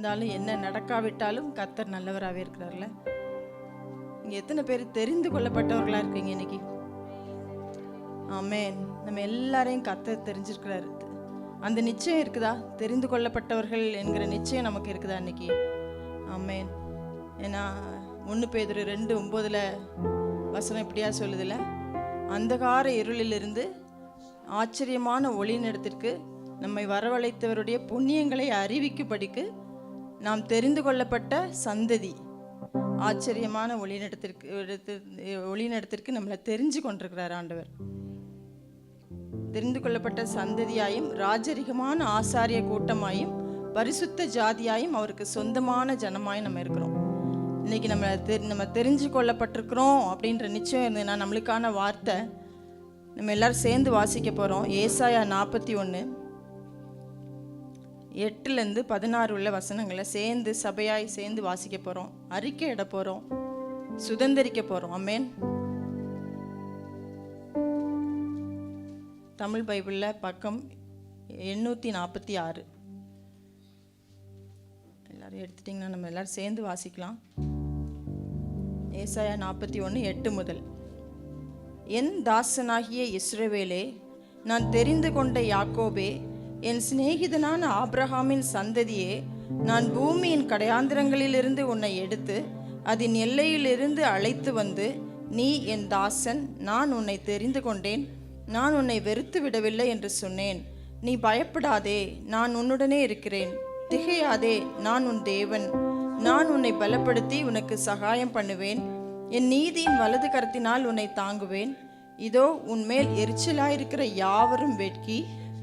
நடந்தாலும் என்ன நடக்காவிட்டாலும் கர்த்தர் நல்லவராகவே இருக்கிறார்ல. இங்கே எத்தனை பேர் தெரிந்து கொள்ளப்பட்டவர்களாக இருக்கீங்க இன்னைக்கு? ஆமென். நம்ம எல்லாரையும் கர்த்தர் தெரிஞ்சிருக்கிறாரு. அந்த நிச்சயம் இருக்குதா? தெரிந்து கொள்ளப்பட்டவர்கள் என்கிற நிச்சயம் நமக்கு இருக்குதா இன்னைக்கு? ஆமென். ஏன்னா 1 பேதுரு 2:9 வசனம் இப்படியா சொல்லுதில்ல, அந்தகார இருளிலிருந்து ஆச்சரியமான ஒளியினிடத்திற்கு நம்மை வரவழைத்தவருடைய புண்ணியங்களை அறிவிக்கும்படிக்கு நாம் தெரிந்து கொள்ளப்பட்ட சந்ததி. ஆச்சரியமான ஒளியினிடத்திற்கு நம்மளை தெரிஞ்சு கொண்டிருக்கிறார் ஆண்டவர். தெரிந்து கொள்ளப்பட்ட சந்ததியாயும் ராஜரிகமான ஆசாரிய கூட்டமாயும் பரிசுத்த ஜாதியாயும் அவருக்கு சொந்தமான ஜனமாயும் நம்ம இருக்கிறோம். இன்னைக்கு நம்ம தெரிஞ்சு கொள்ளப்பட்டிருக்கிறோம் அப்படின்ற நிச்சயம் இருந்ததுன்னா நம்மளுக்கான வார்த்தை நம்ம எல்லாரும் சேர்ந்து வாசிக்க போகிறோம். ஏசாயா 41:8-16 உள்ள வசனங்களை சபையாய் சேர்ந்து வாசிக்க போகிறோம், அறிக்கை இட போகிறோம், சுதந்திரிக்க போகிறோம். ஆமென். தமிழ் பைபிளில் பக்கம் 846 எல்லாரும் எடுத்துட்டிங்கன்னா நம்ம எல்லாரும் சேர்ந்து வாசிக்கலாம். ஏசாயா 41:8 முதல். என் தாசனாகிய இஸ்ரவேலே, நான் தெரிந்து கொண்ட யாக்கோபே, என் சிநேகிதனான ஆபிரகாமின் சந்ததியே, நான் பூமியின் கடையாந்திரங்களிலிருந்து உன்னை எடுத்து அதன் எல்லையிலிருந்து அழைத்து வந்து, நீ என் தாசன், நான் உன்னை தெரிந்து கொண்டேன், நான் உன்னை வெறுத்து விடவில்லை என்று சொன்னேன். நீ பயப்படாதே, நான் உன்னுடனே இருக்கிறேன். திகையாதே, நான் உன் தேவன். நான் உன்னை பலப்படுத்தி உனக்கு சகாயம் பண்ணுவேன். என் நீதியின் வலது கரத்தினால் உன்னை தாங்குவேன். இதோ உன்மேல் எரிச்சலாயிருக்கிற யாவரும் வெட்கி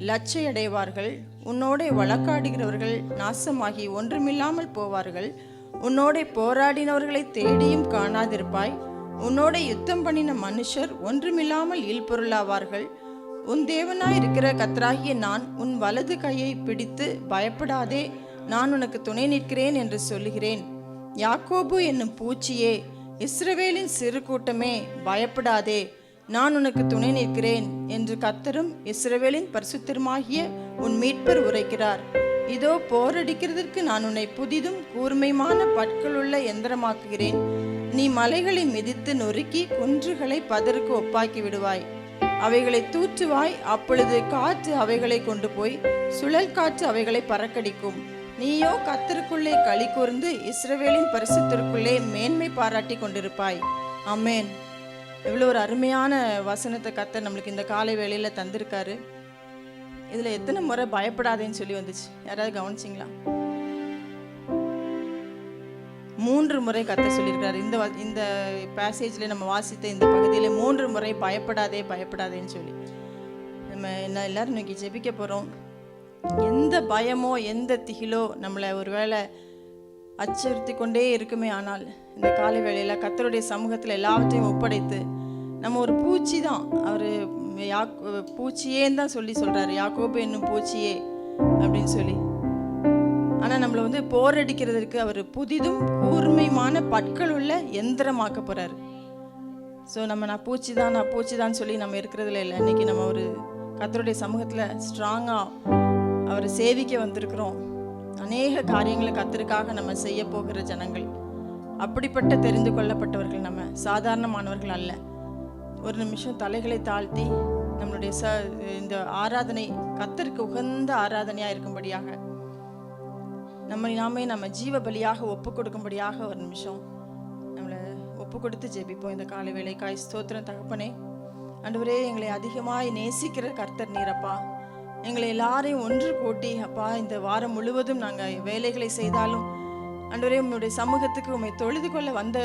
லட்சையடைவார்கள். உன்னோட வழக்காடுகிறவர்கள் நாசமாகி ஒன்றுமில்லாமல் போவார்கள். உன்னோட போராடினவர்களை தேடியும் காணாதிருப்பாய். உன்னோட யுத்தம் பண்ணின மனுஷர் ஒன்றுமில்லாமல் இல்பொருளாவார்கள். உன் தேவனாயிருக்கிற கர்த்தராகிய நான் உன் வலது கையை பிடித்து பயப்படாதே, நான் உனக்கு துணை நிற்கிறேன் என்று சொல்லுகிறேன். யாக்கோபு என்னும் பூச்சியே, இஸ்ரவேலின் சிறு கூட்டமே, பயப்படாதே, நான் உனக்கு துணை நிற்கிறேன் என்று கர்த்தரும் இஸ்ரவேலின் பரிசுத்தருமாகிய உன் மீட்பர் உரைக்கிறார். இதோ போரடிக்கிறதற்கு நான் உன்னை புதிதும் கூர்மையான பற்களுள்ள எந்திரமாக்குகிறேன். நீ மலைகளை மிதித்து நொறுக்கி குன்றுகளை பதருக்கு ஒப்பாக்கி விடுவாய். அவைகளை தூற்றுவாய். அப்பொழுது காற்று அவைகளை கொண்டு போய் சுழல் காற்று அவைகளை பறக்கடிக்கும். நீயோ கர்த்தருக்குள்ளே களி கூர்ந்து இஸ்ரவேலின் பரிசுத்தருக்குள்ளே மேன்மை பாராட்டி கொண்டிருப்பாய். ஆமென். எவ்வளோ ஒரு அருமையான வசனத்தை கர்த்தர் நம்மளுக்கு இந்த காலை வேளையில தந்திருக்காரு. இதுல எத்தனை முறை பயப்படாதேன்னு சொல்லி வந்துச்சு? யாராவது கவனிச்சிங்களா? 3 முறை கர்த்தர் சொல்லியிருக்காரு. இந்த பேசேஜ்ல நம்ம வாசித்த இந்த பகுதியில 3 முறை பயப்படாதே பயப்படாதேன்னு சொல்லி நம்ம எல்லாரும் இன்னைக்கு ஜெபிக்க போறோம். எந்த பயமோ எந்த திகிலோ நம்மளை ஒருவேளை அச்சுறுத்தி கொண்டே இருக்குமே, ஆனால் இந்த காலை வேளையில கர்த்தருடைய சமூகத்தில் எல்லாவற்றையும் ஒப்படைத்து, நம்ம ஒரு பூச்சி தான், அவர் பூச்சியேன்னு தான் சொல்றாரு, யாக்கோபு என்னும் பூச்சியே அப்படின்னு சொல்லி. ஆனால் நம்மளை போரடிக்கிறதுக்கு அவர் புதிதும் கூர்மையான பற்கள் உள்ள எந்திரமாக்க போறாரு. ஸோ நான் பூச்சி தான் சொல்லி நம்ம இருக்கிறதுல இல்லை. இன்னைக்கு நம்ம ஒரு கர்த்தருடைய சமூகத்தில் ஸ்ட்ராங்காக அவரை சேவிக்க வந்திருக்கிறோம். அநேக காரியங்களை கர்த்தருக்காக நம்ம செய்ய போகிற ஜனங்கள். அப்படிப்பட்ட தெரிந்து கொள்ளப்பட்டவர்கள், நம்ம சாதாரணமானவர்கள் அல்ல. ஒரு நிமிஷம் தலைகளை தாழ்த்தி நம்மளுடைய இந்த ஆராதனை கர்த்தருக்கு உகந்த ஆராதனையாக இருக்கும்படியாக நம்ம ஜீவ பலியாக ஒப்பு கொடுக்கும்படியாக ஒரு நிமிஷம் நம்மளை ஒப்பு கொடுத்து ஜெபிப்போம். இந்த காலை வேளைக்காய் ஸ்தோத்திரம் தகப்பனே. ஆண்டவரே, எங்களை அதிகமாய் நேசிக்கிற கர்த்தர் நீரப்பா. எங்களை எல்லாரையும் ஒன்று கூட்டி அப்பா, இந்த வாரம் முழுவதும் நாங்கள் வேலைகளை செய்தாலும் ஆண்டவரே, உங்களுடைய சமூகத்துக்கு உண்மை தொழுது கொள்ள வந்த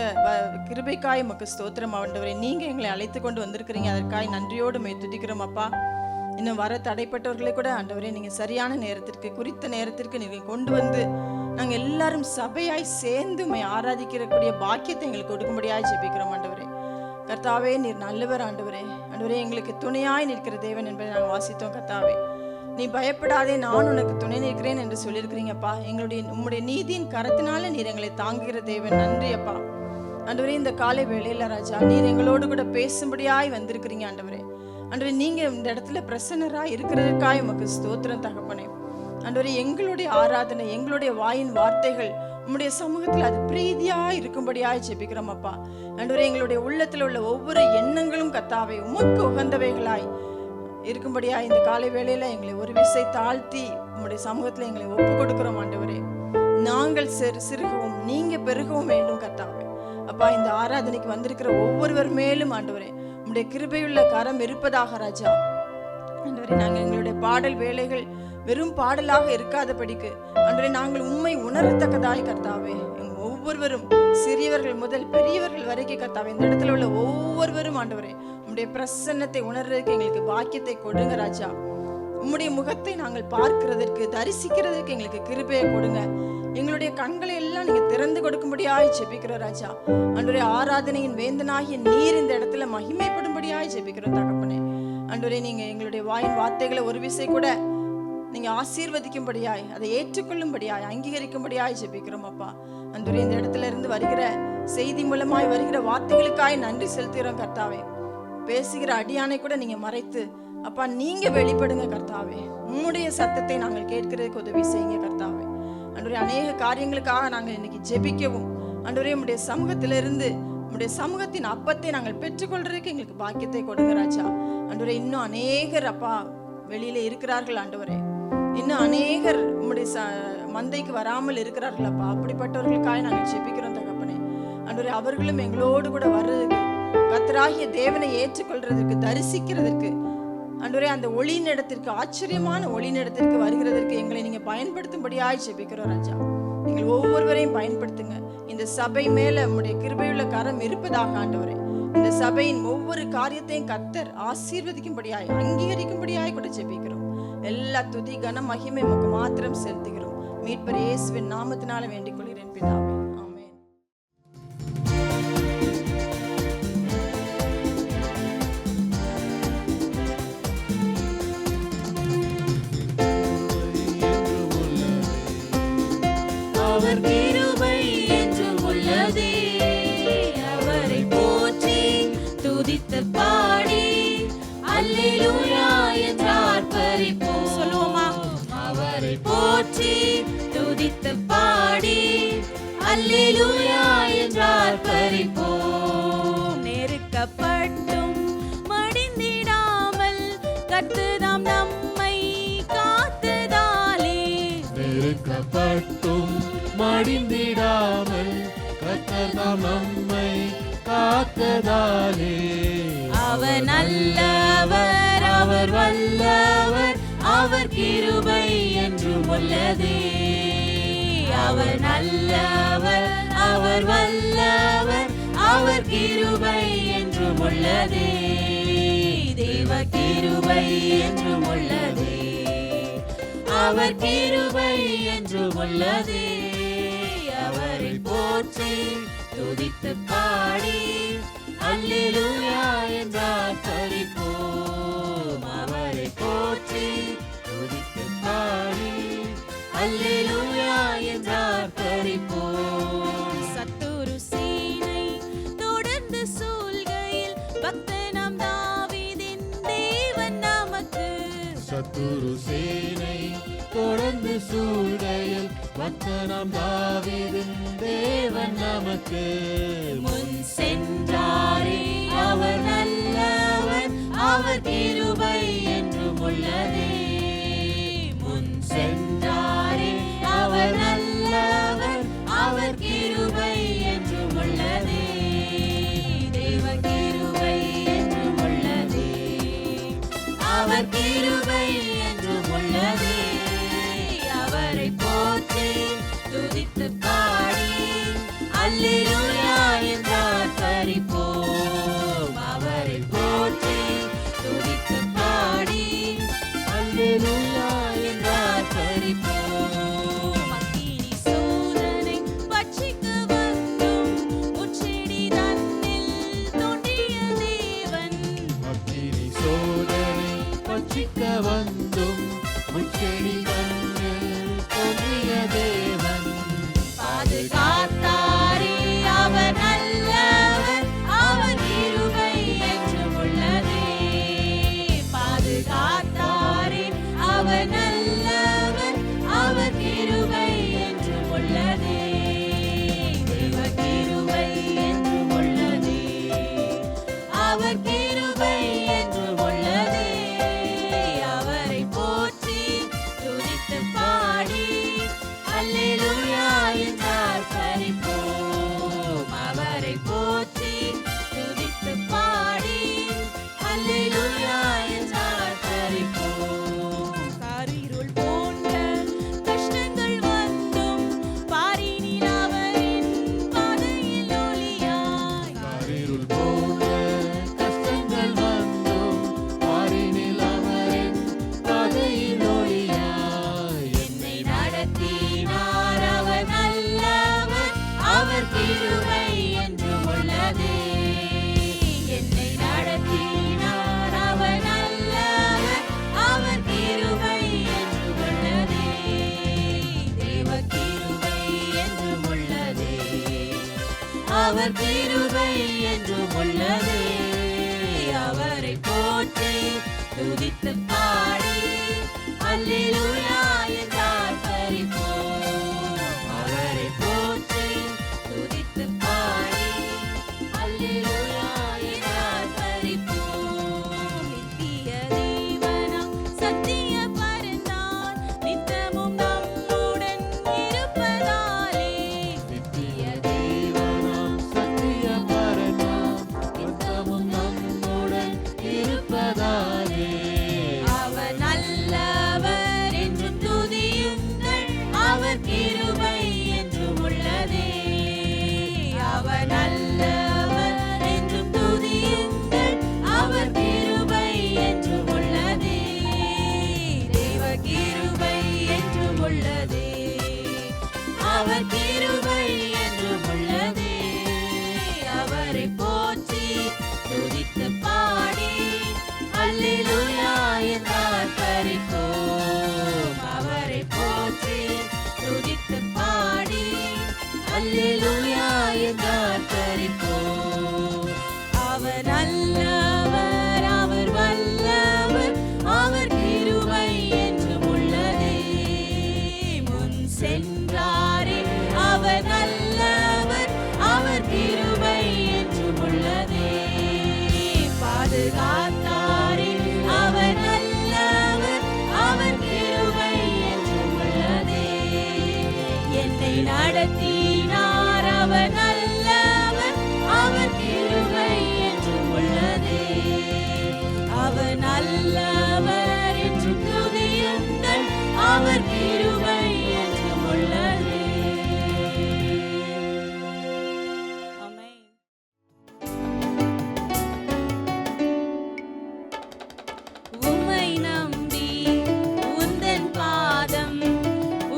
கிருபைக்காய் உமக்கு ஸ்தோத்திரம் ஆண்டவரே. நீங்கள் எங்களை அழைத்து கொண்டு வந்திருக்கிறீங்க, அதற்காய் நன்றியோடு உண்மை துதிக்கிறோம் அப்பா. இன்னும் வர தடைப்பட்டவர்களை கூட ஆண்டவரே நீங்கள் சரியான நேரத்திற்கு, குறித்த நேரத்திற்கு நீங்கள் கொண்டு வந்து நாங்கள் எல்லாரும் சபையாய் சேர்ந்து உண்மை ஆராதிக்கிறக்கூடிய பாக்கியத்தை எங்களுக்கு கொடுக்கும்படியாய் ஜெபிக்கிறோம் ஆண்டவரே. கர்த்தாவே, நீர் நல்லவர் ஆண்டவரே. ஆண்டவரே, எங்களுக்கு துணையாய் நிற்கிற தேவன் என்பதை நாங்கள் வாசித்தோம். கர்த்தாவே, நீ பயப்படாதே, நான் உனக்கு துணை நிற்கிறேன் என்று சொல்லியிருக்கிறீங்கப்பா. உம்முடைய நீதியின் கரத்தினால நீர் எங்களை தாங்குகிற தேவன். நன்றி அப்பா. ஆண்டவரே, இந்த காலை வேளையில ராஜா நீர் எங்களோடு கூட பேசும்படியாய் வந்திருக்கிறீங்க ஆண்டவரே. ஆண்டவரே, நீங்க இந்த இடத்துல பிரசன்னராய் இருக்கிறதற்காய் உமக்கு ஸ்தோத்திரம் தகப்பனே. ஆண்டவரே, எங்களுடைய ஆராதனை, எங்களுடைய வாயின் வார்த்தைகள் உம்முடைய சமூகத்தில் அது பிரீதியா இருக்கும்படியாய் ஜெபிக்கிறோம் அப்பா. ஆண்டவரே, எங்களுடைய உள்ளத்தில் உள்ள ஒவ்வொரு எண்ணங்களும் கர்த்தாவே உமக்கு உகந்தவைகளாய் இருக்கும்படியா இந்த காலை வேளையில எங்களை ஒரு விசை தாழ்த்தி உம்முடைய சமூகத்தில் எங்களை ஒப்பு கொடுக்கிறோம் ஆண்டவரே. நாங்கள் சிறுகவும் நீங்க பெருகவும் வேண்டும் கர்த்தாவே. அப்பா, இந்த ஆராதனைக்கு வந்திருக்கிற ஒவ்வொருவர் மேலும் ஆண்டவரே உம்முடைய கிருபையுள்ள கரம் இருப்பதாக ராஜா. ஆண்டவரே, நாங்கள் எங்களுடைய பாடல் வேலைகள் வெறும் பாடலாக இருக்காதபடிக்கு ஆண்டவரே நாங்கள் உண்மை உணரத்தக்கதாய் கர்த்தாவே, ஒவ்வொருவரும் சிறியவர்கள் முதல் பெரியவர்கள் வரைக்கும் கர்த்தாவே இந்த இடத்துல உள்ள ஒவ்வொருவரும் ஆண்டவரே உம்முடைய பிரசன்னத்தை உணர்றதுக்கு எங்களுக்கு பாக்கியத்தை கொடுங்க ராஜா. உம்முடைய முகத்தை நாங்கள் பார்க்கிறதற்கு தரிசிக்கிறதுக்கு எங்களுக்கு கிருபையை கொடுங்க. எங்களுடைய கண்களை எல்லாம் நீங்க திறந்து கொடுக்கும்படியாய் ஜெபிக்கிறோம் ராஜா. ஆண்டவரே, ஆராதனையின் வேந்தனாகிய நீர் இந்த இடத்துல மகிமைப்படும்படியாய் ஜெபிக்கிறோம் தகப்பனே. ஆண்டவரே, நீங்க எங்களுடைய வாயின் வார்த்தைகளை ஒரு விசை கூட நீங்க ஆசீர்வதிக்கும்படியாய், அதை ஏற்றுக்கொள்ளும்படியாய், அங்கீகரிக்கும்படியாய் ஜெபிக்கிறோம் அப்பா. ஆண்டவரே, இந்த இடத்துல இருந்து வருகிற செய்தி மூலமாய் வருகிற வார்த்தைகளுக்காய் நன்றி செலுத்துகிறோம் கர்த்தாவே. பேசுகிற அடியானை கூட நீங்க மறைத்து அப்பா நீங்க வெளிப்படுங்க கர்த்தாவே. உம்முடைய சத்தத்தை நாங்கள் கேட்கிறதுக்கு உதவி செய்யுங்க கர்த்தாவே. ஆண்டவரே, அநேக காரியங்களுக்காக நாங்கள் இன்னைக்கு ஜெபிக்கவும் ஆண்டவரே உம்முடைய சமூகத்திலிருந்து உம்முடைய சமூகத்தின் அப்பத்தை நாங்கள் பெற்றுக்கொள்றதுக்கு எங்களுக்கு பாக்கியத்தை கொடுங்க ராஜா. ஆண்டவரே, இன்னும் அநேகர் அப்பா வெளியில இருக்கிறார்கள் ஆண்டவரே. இன்னும் அநேகர் உம்முடைய மந்தைக்கு வராமல் இருக்கிறார்கள் அப்பா. அப்படிப்பட்டவர்களுக்காக நாங்கள் ஜெபிக்கிறோம் தகப்பனே. ஆண்டவரே, அவர்களும் எங்களோடு கூட வர்றதுக்கு, கர்த்தராகிய தேவனை ஏற்றுக்கொள்றதற்கு, தரிசிக்கிறதற்கு ஆண்டவரே அந்த ஒளிநடத்திற்கு, ஆச்சரியமான ஒளிநடத்திற்கு வருகிறதற்கு எங்களை நீங்க பயன்படுத்தும்படியாய் ஜெபிக்கிறோம் ராஜா. நீங்கள் ஒவ்வொருவரையும் பயன்படுத்துங்க. இந்த சபை மேல உம்முடைய கிருபையுள்ள கரம் இருப்பதாக ஆண்டவரே. இந்த சபையின் ஒவ்வொரு காரியத்தையும் கர்த்தர் ஆசீர்வதிக்கும்படியாய், அங்கீகரிக்கும்படியாய் கூட ஜெபிக்கிறோம். எல்லா துதி கன மகிமை உமக்கு மாத்திரம் செலுத்துகிறோம். மீட்பர் இயேசுவின் நாமத்தினால வேண்டிக் கொள்கிறேன் பிதாவே. அவர் கிருபை என்றும் உள்ளதே, அவரை போற்றி துதித்து பாடி அல்லேலூயா என்று ஆர்ப்பரிப்போம். சொல்லுவோமா? அவரை போற்றி துதித்து பாடி அல்லேலூயா என்று ஆர்ப்பரிப்போம். நெருக்கப்பட்டும் மடிந்திடாமல் கர்த்தர் நம்மை காத்ததாலே, நெருக்கப்பட்டும் மடிந்திடாமல் கர்த்தர் நம்மை காத்ததாலே, அவர் நல்லவர், அவர் வல்லவர், அவர் கிருபை என்றும் உள்ளதே. அவர் நல்லவர், அவர் வல்லவர், அவர் கிருபை என்றும் உள்ளதே. தேவ கிருபை என்றும் உள்ளதே, அவர் கிருபை என்றும் உள்ளதே. அவரை போற்றி துதித்து பாடி அல்லேலூயா என்று ஆர்ப்பரிப்போம். அவரை போற்றி துதித்து பாடி அல்லேலூயா என்று ஆர்ப்பரிப்போம். சத்துரு சேனை தொடர்ந்து சூழ்கையில் பக்தனாம் தாவீதின் தேவன் நமக்கு, சத்துரு சேனை தொடர்ந்து சூழ்கையில் பக்தனாம் தாவீதின் தேவன் நமக்கு முன் சென்றாரே. அவர் நல்லவர், அவர் கிருபை என்றும் உள்ளதே. முன் சென்றாரே, அவர் நல்லவர், அவர் கிருபை என்றும் உள்ளதே. தேவ கிருபை என்றும் உள்ளதே, அவர் கிருபை என்றும் உள்ளதே. அவரை போற்றி துதித்து பாடி அல்லேலூயா என்று ஆர்ப்பரிப்போம். அவரை போற்றி துதித்து பாடி அல்லேலூயா என்று ஆர்ப்பரிப்போம். அக்கினி சோதனை பட்சிக்க வந்தும் முட்செடி தன்னில் தோன்றிய தேவன், அக்கினி சோதனை பட்சிக்க வந்தும் முட்செடி தன்னில் தோன்றிய தேவன், பாதுகாத்தாரே. அவர் கிருபை என்றும் உள்ளதே. அவரை போற்றி துதித்து பாடி அல்லேலூயா என்றார் பரிபோம். அவரை போற்றி துதித்து பாடி அல்லேலூயா என்றார் பரிபோம். நித்திய தேவனாம் சத்திய பரந்தார் நித்தமும் நம்முடன் இருப்பதாலே. நித்திய தேவனாம் சத்திய பரனாம் நித்தமும் நம்முடன் இருப்பதாலே. அவர் நல்லவர் என்றும் துதியுங்கள், அவர் கிருபை என்றும் உள்ளதே. அவர் நல்லவர் என்றும் துதியுங்கள், அவர் கிருபை என்றும் உள்ளதே. தேவ கிருபை என்றும் உள்ளதே, அவர் கிருபை என்றும் உள்ளதே. அவரை போற்றி துதித்து பாடி அல்லேலூயா என்றார் பரிபோம். அவரை போற்றி துதித்து பாடி அல்லேலூயா என்றார் பரிபோம். அவர் நல்லவர், அவர் வல்லவர், அவர் கிருபை என்றும் உள்ளதே. முன் சென்றாரே அவர் நல்லவர், அவர் கிருபை என்றும் உள்ளதே. பாதுகாத்தாரே அவர் நல்லவர், அவர் கிருபை என்றும் உள்ளதே. என்னை நடத்தினார் அவர் நல்லவர், அவர் கிருபை என்றும் உள்ளதே. அவர் நல்லவர் என்று துதியுங்கள், அவர் கிருபை என்றும் உள்ளதே. ஆமென். உம்மை நம்பி உந்தன் பாதம்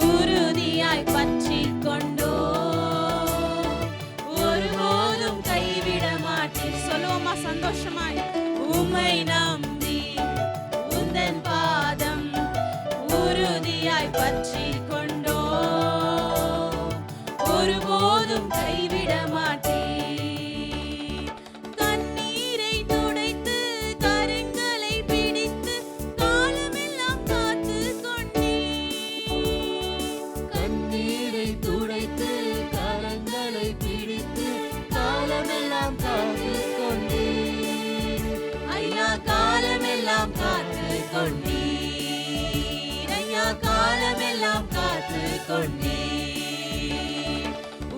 உறுதியாய் பற்றிக் கொண்டோ, ஒருபோதும் கைவிட மாட்டேன். சொல்லுவோமா சந்தோஷமாய்? உம்மை நம்பி உந்தன் பாதம் உறுதியாய் பற்றிக் கொண்டோ, ஒருபோதும் கைவிட மாட்டேன். கண்ணீரை துடைத்து கரங்களை பிடித்து காலமெல்லாம் காத்துக் கொண்டீர். கண்ணீரை துடைத்து கரங்களை பிடித்து காலமெல்லாம் காத்துக் கொண்டீர். ஐயா காலமெல்லாம் காத்துக் கொண்டீர். ஐயா காலமெல்லாம் காத்துக் கொண்டீர்.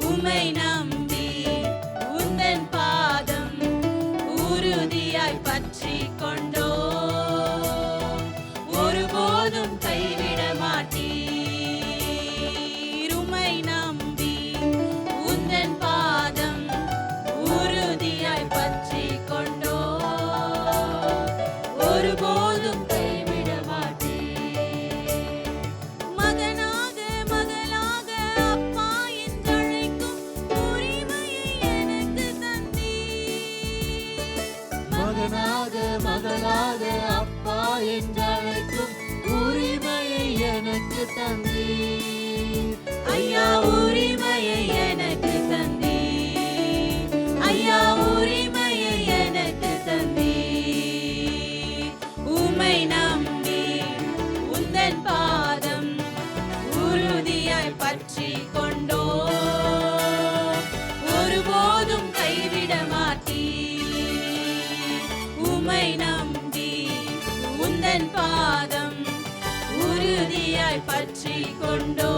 உம்மை நம்பி உந்தன் பாதம் உறுதியாய் பற்றிக் கொண்டோ, ஒருபோதும் கைவிட மாட்டீர். உம்மை நம்பி உந்தன் பாதம் உறுதியாய் பற்றிக் கொண்டோ, ஒருபோதும் கைவிட மாட்டீர். மகனாக மகளாக அப்பா என்றழைக்கும் உரிமையை எனக்கு தந்தீர். மகனாக மகளாக அப்பா என்றழைக்கும் உரிமையை எனக்கு தந்தீர். ஐயா உரிமையை எனக்கு தந்தீர். ஐயா உரிமையை எனக்கு தந்தீர். உம்மை நம்பி உந்தன் பாதம் உறுதியாய் பற்றிக் கொண்டோ, ஒருபோதும் கைவிட மாட்டீர். உம்மை நம்பி உந்தன் பாதம் உறுதியாய் பற்றிக் கொண்டோ,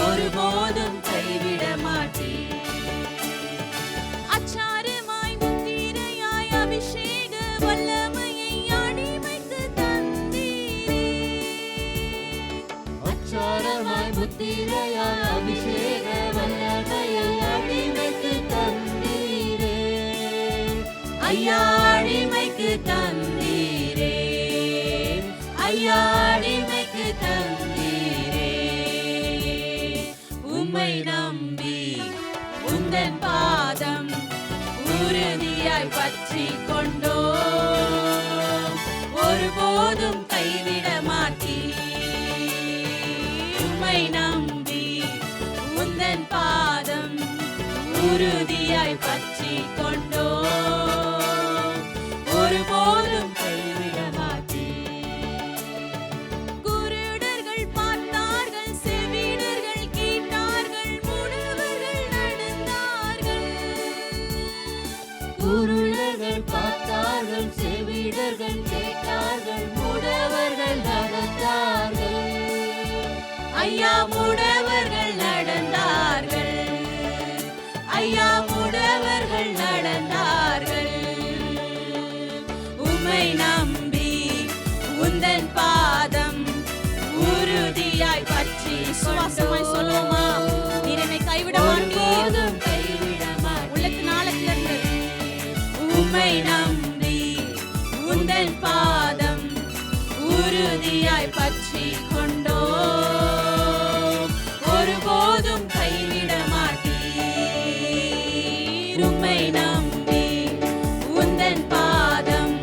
ஒருபோதும் கைவிட மாட்டீர். அச்சாரமாய் முத்திரையாய் அபிஷேக வல்லமையை அடிமைக்கு தந்தீரே. அச்சாரமாய் முத்திரையாய் அபிஷேக வல்லமையை அடிமைக்கு தந்தீரே. ஐயா அடிமைக்கு தந்தீரே. ஐயா அடிமைக்கு தந்தீரே. உம்மை நம்பி உந்தன் பாதம் உறுதியாய் பற்றிக் கொண்டோ, ஒருபோதும் கைவிட மாட்டீர். உம்மை நம்பி உந்தன் பாதம் உறுதியாய் பற்றி கொண்டோ ஒருபோதும் கைவிட மாட்டேன். குருடர்கள் பார்த்தார்கள், செவிடர்கள் கேட்டார்கள், முடவர்கள் நடந்தார்கள். குருடர்கள் பார்த்தார்கள், செவிடர்கள் கேட்டார்கள், முடவர்கள் நடந்தார்கள். ஐயா முடவர்கள் நடந்தார்கள், ஐயா முடவர்கள் நடந்தார்கள். உம்மை நம்பி உந்தன் பாதம் உறுதியாய் பற்றி விசுவாசமாய் சொல்லுவோமா? நீர் என்னை கைவிட மாட்டீர். ஒருபோதும் கைவிட மாட்டீர். உள்ளத்தின் ஆழத்திலிருந்து உம்மை நம்பி உந்தன் பாதம் உறுதியாய் பற்றி கொண்டோ ஒருபோதும் கைவிட மாட்டீர். உம்மை நம்பி உந்தன் பாதம்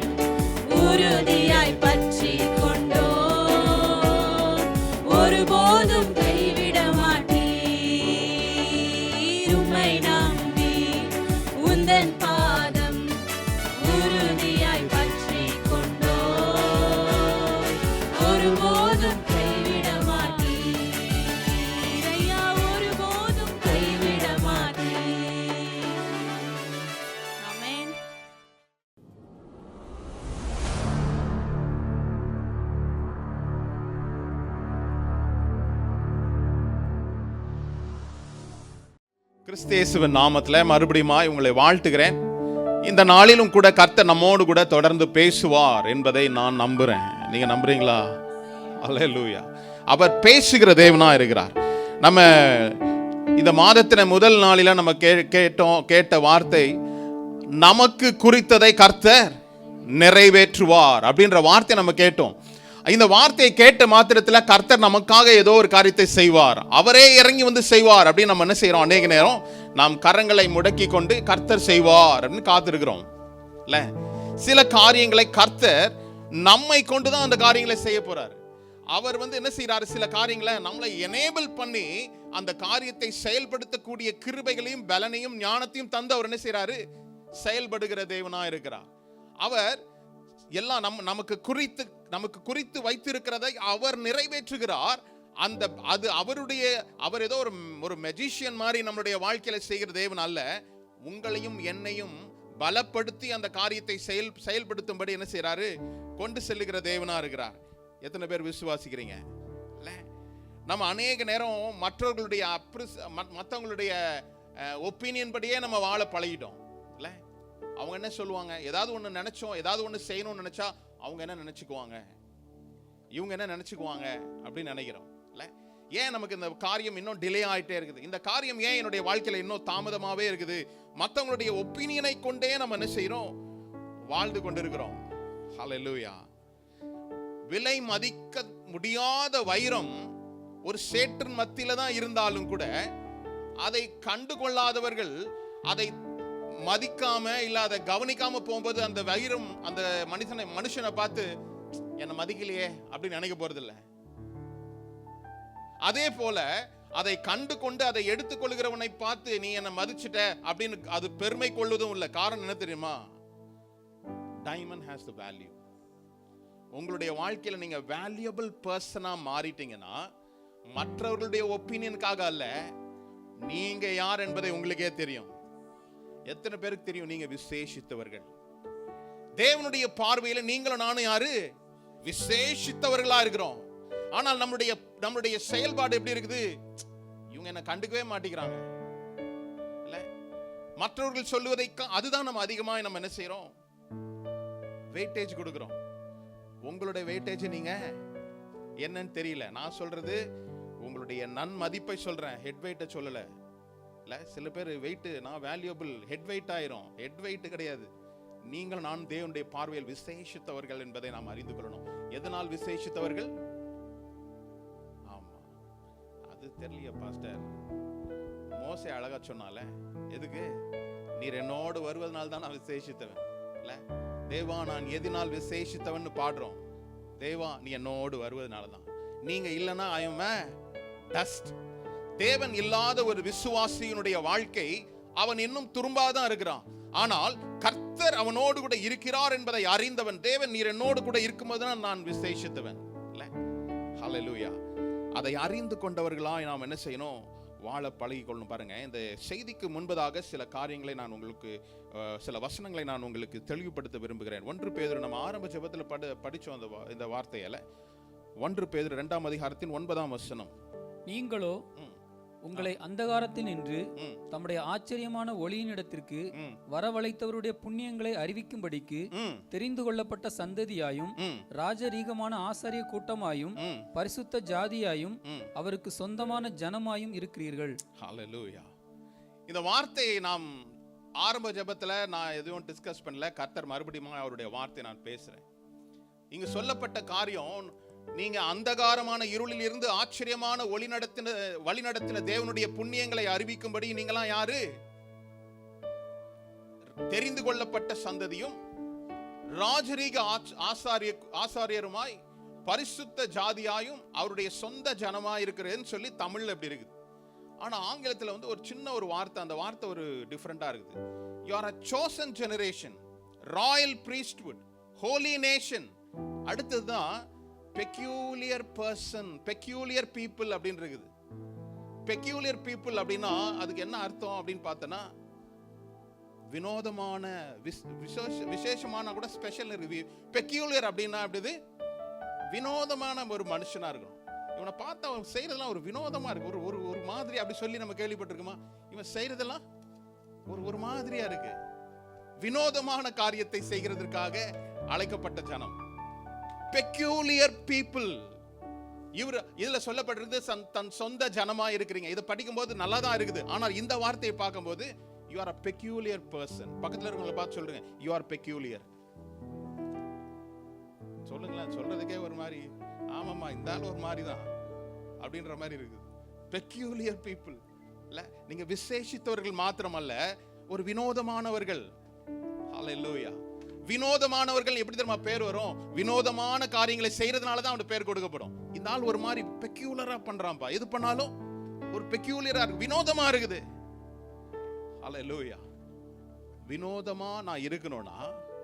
உறுதியாய் பற்றி கொண்டோ ஒருபோதும் கைவிட மாட்டீர். உம்மை நம்பி உந்தன் பாதம் உறுதியாய் பற்றி கொண்டோ ஒருபோதும் கைவிட மாட்டீர். ஐயா ஒருபோதும் கைவிட மாட்டீர். ஆமென். கிறிஸ்து இயேசுவின் நாமத்துல மறுபடியும் உங்களை வாழ்த்துகிறேன். இந்த நாளிலும் கூட கர்த்தர் நம்மோடு கூட தொடர்ந்து பேசுவார் என்பதை நான் நம்புறேன். நீங்க நம்புறீங்களா? அல்லேலூயா. அவர் பேசுகிற தேவனா இருக்கிறார். நம்ம இந்த மாதத்தின முதல் நாளில நம்ம கேட்ட வார்த்தை, நமக்கு குறித்ததை கர்த்தர் நிறைவேற்றுவார் அப்படின்ற வார்த்தை நம்ம கேட்டோம். இந்த வார்த்தையை கேட்ட மாத்திரத்தில் கர்த்தர் நமக்காக ஏதோ ஒரு காரியத்தை செய்வார், அவரே இறங்கி வந்து செய்வார் அப்படின்னு நம்ம என்ன செய்யறோம்? அநேக நேரம் நாம் கரங்களை முடக்கி கொண்டு கர்த்தர் செய்வார் அப்படின்னு காத்திருக்கிறோம் இல்ல. சில காரியங்களை கர்த்தர் நம்மை கொண்டுதான் அந்த காரியங்களை செய்ய போறார். அவர் வந்து என்ன செய்யறாரு? சில காரியங்களை நம்மளை எனேபிள் பண்ணி அந்த காரியத்தை செயல்படுத்தக்கூடிய கிருபைகளையும் பலனையும் ஞானத்தையும் தந்து அவர் என்ன செய்யறாரு? செயல்படுகிற தேவனா இருக்கிறார். அவர் எல்லாம் நமக்கு குறித்து வைத்திருக்கிறதை அவர் நிறைவேற்றுகிறார். அவர் ஏதோ ஒரு மெஜிஷியன் மாதிரி நம்மளுடைய வாழ்க்கையில செய்கிற தேவன் அல்ல. உங்களையும் என்னையும் பலப்படுத்தி அந்த காரியத்தை செயல்படுத்தும்படி என்ன செய்யறாரு? கொண்டு செல்லுகிற தேவனா இருக்கிறார். எத்தனை பேர் விசுவாசிக்கிறீங்க? நம்ம அநேக நேரம் மற்றவங்களுடைய ஒப்பீனியன் படியே நம்ம வாழ பழகிட்டோம் இல்ல. அவங்க என்ன சொல்லுவாங்க? ஏதாவது ஒன்று நினைச்சோம், ஏதாவது ஒன்று செய்யணும்னு நினைச்சா அவங்க என்ன நினைச்சுக்குவாங்க, இவங்க என்ன நினைச்சுக்குவாங்க அப்படின்னு நினைக்கிறோம் இல்ல. ஏன் நமக்கு இந்த காரியம் இன்னும் டிலே ஆயிட்டே இருக்குது? இந்த காரியம் ஏன் என்னுடைய வாழ்க்கையில இன்னும் தாமதமாவே இருக்குது? மற்றவங்களுடைய ஒப்பீனியனை கொண்டே நம்ம என்ன செய்யறோம்? வாழ்ந்து கொண்டிருக்கிறோம். ஹல்லேலூயா. விலை மதிக்க முடியாத வைரம் ஒரு சேற்றின் மத்தியில தான் இருந்தாலும் கூட அதை கண்டு கொள்ளாதவர்கள் அதை மதிக்காம இல்ல அதை கவனிக்காம போகும்போது அந்த வைரம் அந்த மனுஷனை பார்த்து என்ன மதிக்கலையே அப்படின்னு நினைக்க போறது இல்ல. அதே போல அதை கண்டு கொண்டு அதை எடுத்துக்கொள்கிறவனை பார்த்து நீ என்ன மதிச்சிட்ட அப்படின்னு அது பெருமை கொள்வதும் இல்ல. காரணம் என்ன தெரியுமா? Diamond has the value. உங்களுடைய வாழ்க்கையில நீங்க வேல்யூபிள் பர்சனா மாறிட்டீங்கன்னா மற்றவர்களுடைய ஒப்பீனியனுக்காக அல்ல, நீங்க யார் என்பதை உங்களுக்கே தெரியும். எத்தனை பேருக்கு தெரியும் நீங்க விசேஷித்தவர்கள்? தேவனுடைய பார்வையில நீங்களும் நானும் யாரு? விசேஷித்தவர்களா இருக்கிறோம். ஆனால் நம்மளுடைய செயல்பாடு எப்படி இருக்குது? இவங்க என்ன கண்டுக்கவே மாட்டேங்கிறாங்க இல்ல. மற்றவர்கள் சொல்லுவதை அதுதான் நம்ம அதிகமா நம்ம என்ன செய்யறோம்? வெயிட்டேஜ் கொடுக்கிறோம். உங்களுடைய வெயிட்டேஜ் நீங்க என்னன்னு தெரியல. நான் சொல்றது உங்களுடைய நன்மதிப்பை சொல்றேன், ஹெட் வெயிட்டை சொல்லல. சில பேர் வெயிட் நான் வேல்யூபிள் ஹெட் வெயிட் ஆயிரும். ஹெட் வெயிட் கிடையாது. நீங்கள் நான் தேவனுடைய பார்வையில் விசேஷித்தவர்கள் என்பதை நாம் அறிந்து கொள்ளணும். எதனால் விசேஷித்தவர்கள்? ஆமா, அது தெரியல பாஸ்டர். மோசே அழகா சொன்னால, எதுக்கு? நீர் என்னோடு வருவதனால தான் நான் விசேஷித்தவன் இல்ல. தேவா நான் எதினால் விசேஷித்தவன் பாடுறோம். தேவா நீ என்னோடு வருவதனால தான். நீங்க இல்லைன்னா ஐ அம் டஸ்ட். தேவன் இல்லாத ஒரு விசுவாசியினுடைய வாழ்க்கை அவன் இன்னும் துரும்பாதான் இருக்கிறான். ஆனால் கர்த்தர் அவனோடு கூட இருக்கிறார் என்பதை அறிந்தவன், தேவன் நீர் என்னோடு கூட இருக்கும்போதுதான் நான் விசேஷித்தவன். ஹல்லேலூயா. அதை அறிந்து கொண்டவர்களாய் நாம் என்ன செய்யணும்? வாழ பழகி கொள்ளணும். பாருங்க, இந்த செய்திக்கு முன்பதாக சில காரியங்களை நான் உங்களுக்கு, சில வசனங்களை நான் உங்களுக்கு தெளிவுபடுத்த விரும்புகிறேன். 1 பேதுரு, நம்ம ஆரம்ப ஜெபத்தில் படிச்சோம் இந்த வார்த்தையில. 1 பேதுரு 2ஆம் அதிகாரத்தின் 9ஆம் வசனம். நீங்களோ உங்களை அந்தகாரத்தில் நின்று தம்முடைய ஆச்சரியமான ஒளியினிடத்திற்கு வரவழைத்தவருடைய புண்ணியங்களை அறிவிக்கும்படிக்கு தெரிந்து கொள்ளப்பட்ட சந்ததியாயும் ராஜரீகமான ஆசாரிய கூட்டமாயும் பரிசுத்த ஜாதியாயும் அவருக்கு சொந்தமான ஜனமாயும் இருக்கிறீர்கள். ஹல்லேலூயா. இந்த வார்த்தையை நாம் ஆரம்ப ஜெபத்துல நான் எதுவும் டிஸ்கஸ் பண்ணல. கர்த்தர் மறுபடியும் அவருடைய வார்த்தை நான் பேசுறேன். இங்கு சொல்லப்பட்ட காரியம், நீங்க அந்தகாரமான இருளில் இருந்து ஆச்சரியமான வழி நடத்தின தேவனுடைய புண்ணியங்களை அறிவிக்கும்படி நீங்களாம் யாரு? தெரிந்து கொள்ளப்பட்ட சந்ததியும் ராஜரீக ஆசாரியருமாய் பரிசுத்த ஜாதியாயும் அவருடைய சொந்த ஜனமாய் இருக்கிறேன்னு சொல்லி தமிழ்ல எப்படி இருக்குது. ஆனா ஆங்கிலத்துல வந்து ஒரு சின்ன ஒரு வார்த்தை, அந்த வார்த்தை ஒரு டிஃபரெண்டா இருக்குது. You are a chosen generation, royal priesthood, holy nation. அடுத்ததுதான் peculiar person, peculiar people அப்படின்னு இருக்குது. peculiar people அப்படின்னா அதுக்கு என்ன அர்த்தம் அப்படின்னு பார்த்தனா, வினோதமான, விசேஷமான கூட ஸ்பெஷல் இருக்கு. peculiar அப்படின்னா அப்படிது வினோதமான ஒரு மனுஷனா இருக்கணும். இவனை பார்த்தா அவன் செய்யறதெல்லாம் ஒரு வினோதமா இருக்கு, ஒரு ஒரு மாதிரி அப்படி சொல்லி நம்ம கேள்விப்பட்டிருக்கோமா? இவன் செய்யறதெல்லாம் ஒரு மாதிரியா இருக்கு. வினோதமான காரியத்தை செய்கிறதற்காக அழைக்கப்பட்ட ஜனம் peculiar people. இதுல சொல்லப்பட்டிருந்து தன் சொந்த ஜனமா இருக்கிறீங்க. இதை படிக்கும்போது நல்லா தான் இருக்குது. ஆனால் இந்த வார்த்தையை பார்க்கும்போது you are a peculiar person. பக்கத்துல இருக்கவங்கள பார்த்து சொல்லுங்க, you are peculiar. சொல்லுங்களேன், சொல்றதுக்கே ஒரு மாதிரி, ஆமாமா இந்த ஆள் ஒரு மாதிரி தான் அப்படின்ற மாதிரி இருக்குது. peculiar people இல்ல, நீங்க விசேஷித்தவர்கள் மாத்திரமல்ல, ஒரு வினோதமானவர்கள். ஹல்லேலூயா. வினோதமானவர்கள் எப்படி தெரியுமா பேர் வரும்? வினோதமான காரியங்களை செய்யறதுனால தான் அவனுக்கு பேர் கொடுக்கப்படும். இந்த ஆள் ஒரு மாதிரி பெக்யூலரா பண்றான்பா, எது பண்ணாலும் ஒரு பெக்யூலியரா இருக்கு, வினோதமா இருக்குது. ஹல்லேலூயா. வினோதமா நான் இருக்கணும்னா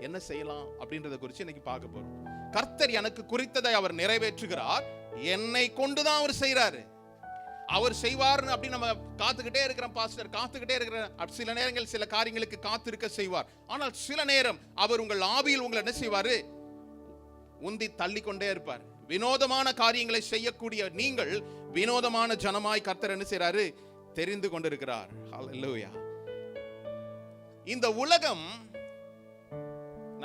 என்ன செய்யலாம் அப்படின்றத குறித்து இன்னைக்கு பார்க்க போறோம். கர்த்தர் எனக்கு குறித்ததை அவர் நிறைவேற்றுகிறார், என்னை கொண்டுதான் அவர் செய்யறாரு. அவர் செய்வார்னு அப்படி நம்ம காத்துக்கிட்டே இருக்கிறோம் பாஸ்டர், காத்துக்கிட்டே இருக்கிற. சில நேரங்கள் சில காரியங்களுக்கு காத்திருக்க செய்வார். ஆனால் சில நேரம் அவர் உங்கள் ஆவியில் உங்களை என்ன செய்வாரு? உந்தி தள்ளிக்கொண்டே இருப்பார். வினோதமான காரியங்களை செய்யக்கூடிய நீங்கள் வினோதமான ஜனமாய் கர்த்தர் என்ன செய்றாரு? தெரிந்து கொண்டிருக்கிறார். ஹல்லேலூயா. இந்த உலகம்,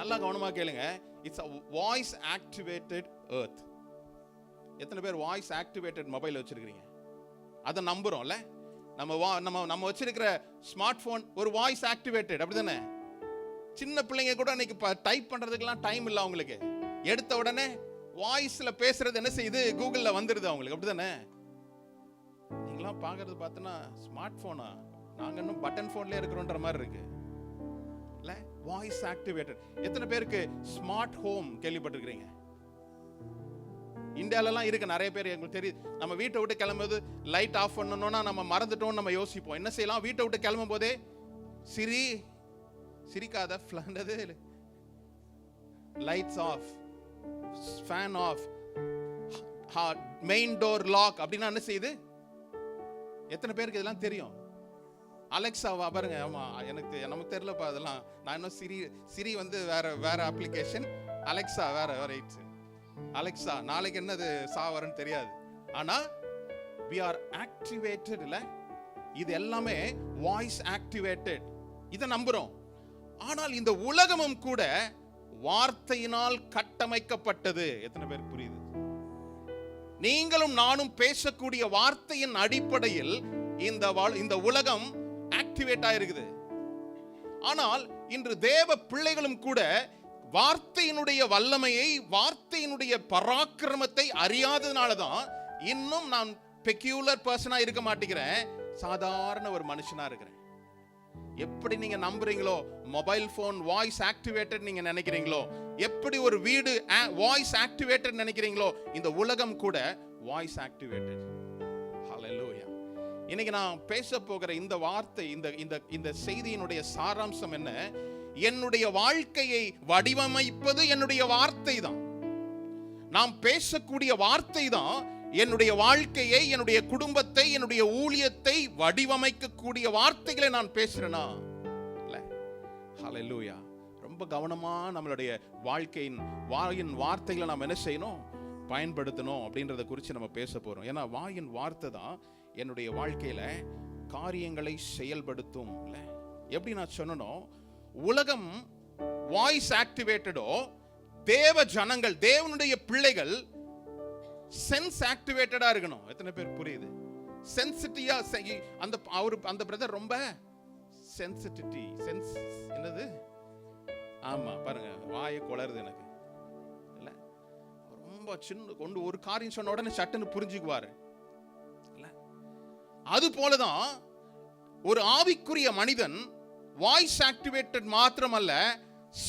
நல்லா கவனமா கேளுங்க, it's a voice activated earth. எத்தனை பேர் வாய்ஸ் ஆக்டிவேட்டட் மொபைல் வச்சிருக்கீங்க? அதை நம்புறோம்ல. நம்ம வச்சிருக்கிற ஸ்மார்ட் போன் ஒரு வாய்ஸ் ஆக்டிவேட்டட், அப்படிதானே? சின்ன பிள்ளைங்க கூட இன்னைக்கு டைப் பண்றதுக்கெல்லாம் டைம் இல்லை அவங்களுக்கு. எடுத்த உடனே வாய்ஸ்ல பேசுறது என்ன செய்யுது? கூகுள்ல வந்துருது அவங்களுக்கு, அப்படிதானே? நீங்களாம் பாக்குறது பார்த்தோன்னா ஸ்மார்ட் போனா, நாங்க இன்னும் பட்டன் போன்லயே இருக்கிறோன்ற மாதிரி இருக்கு இல்ல? Voice activated. எத்தனை பேருக்கு ஸ்மார்ட் ஹோம் கேள்விப்பட்டிருக்கீங்க? இந்தியாலலாம் இருக்கு நிறைய பேர். எங்களுக்கு தெரியும், நம்ம வீட்டை விட்டு கிளம்பும்போது லைட் ஆஃப் பண்ணணும்னா நம்ம மறந்துட்டோம், நம்ம யோசிப்போம். என்ன செய்யலாம்? வீட்டை விட்டு கிளம்பும் போதே சிரிக்காத lights off, fan off, main door lock அப்படின்னா என்ன செய்யுது? எத்தனை பேருக்கு இதெல்லாம் தெரியும்? அலெக்ஸா பாருங்க. ஆமா, நமக்கு தெரியலப்பா அதெல்லாம். நான் இன்னும் சிரி வந்து வேற அப்ளிகேஷன், அலெக்ஸா வேற ரைட். அலெக்ஸா நாளைக்கு என்னது சாவரன்னு தெரியாது. ஆனா we are activated இல்ல? இது எல்லாமே வாய்ஸ் ஆக்டிவேட்டட். இதை நம்புறோம். ஆனால் இந்த உலகமும் கூட வார்த்தையினால் கட்டமைக்கப்பட்டது. எத்தனை பேருக்கு புரியுது? நீங்களும் நானும் பேசக்கூடிய வார்த்தையின் அடிப்படையில் இந்த உலகம் ஆக்டிவேட் ஆயிருக்குது. ஆனால் இன்று தேவ பிள்ளைகளும் கூட வார்த்தையினுடைய வல்லமையை, வார்த்தையினுடைய பராக்கிரமத்தை அறியாததுனால தான் இன்னும் நான் பெக்யூலர் பர்சனா இருக்க மாட்டேங்கிறேன், சாதாரண ஒரு மனுஷனா இருக்கிறேன். எப்படி நீங்க நம்புறீங்களோ, மொபைல் போன் வாய்ஸ் ஆக்டிவேட்டட் நீங்க நினைக்கிறீங்களோ, எப்படி ஒரு வீடு வாய்ஸ் ஆக்டிவேட்டட் நினைக்கிறீங்களோ, இந்த உலகம் கூட வாய்ஸ் ஆக்டிவேட்டட். ஹல்லேலூயா. இன்னைக்கு நான் பேச போகிற இந்த வார்த்தை, இந்த செய்தியினுடைய சாராம்சம் என்ன? என்னுடைய வாழ்க்கையை வடிவமைப்பது என்னுடைய வார்த்தை தான். நாம் பேசக்கூடிய வார்த்தை தான் என்னுடைய வாழ்க்கையை, என்னுடைய குடும்பத்தை, என்னுடைய ஊழியத்தை வடிவமைக்கக்கூடிய வார்த்தைகளை நான் பேசுறேனா? ஹல்லேலூயா. ரொம்ப கவனமா நம்மளுடைய வாயின் வார்த்தைகளை நாம் என்ன செய்யணும்? பயன்படுத்தணும் அப்படின்றத குறித்து நம்ம பேச போறோம். ஏன்னா வாயின் வார்த்தை தான் என்னுடைய வாழ்க்கையில காரியங்களை செயல்படுத்தும். எப்படி நான் சொன்னனோ, உலகம் வாய்ஸ் ஆக்டிவேட்டடோ, தேவ ஜனங்கள், தேவனுடைய பிள்ளைகள் சென்ஸ் ஆக்டிவேட்டடா இருக்கணும். எத்தனை பேர் புரியுது? சென்சிட்டிவா. அந்த பிரதர் ரொம்ப சென்சிட்டிவிட்டி, சென்ஸ் என்னது? ஆமா பாருங்க, வாயை குளறுது எனக்கு. இல்ல, ரொம்ப சின்ன கொண்டு ஒரு காரியம் சொன்ன உடனே சட்டுன்னு புரிஞ்சுக்குவாரு. அது போலதான் ஒரு ஆவிக்குரிய மனிதன் வாய்ஸ் ஆக்டிவேட்டட் மாத்திரமல்ல,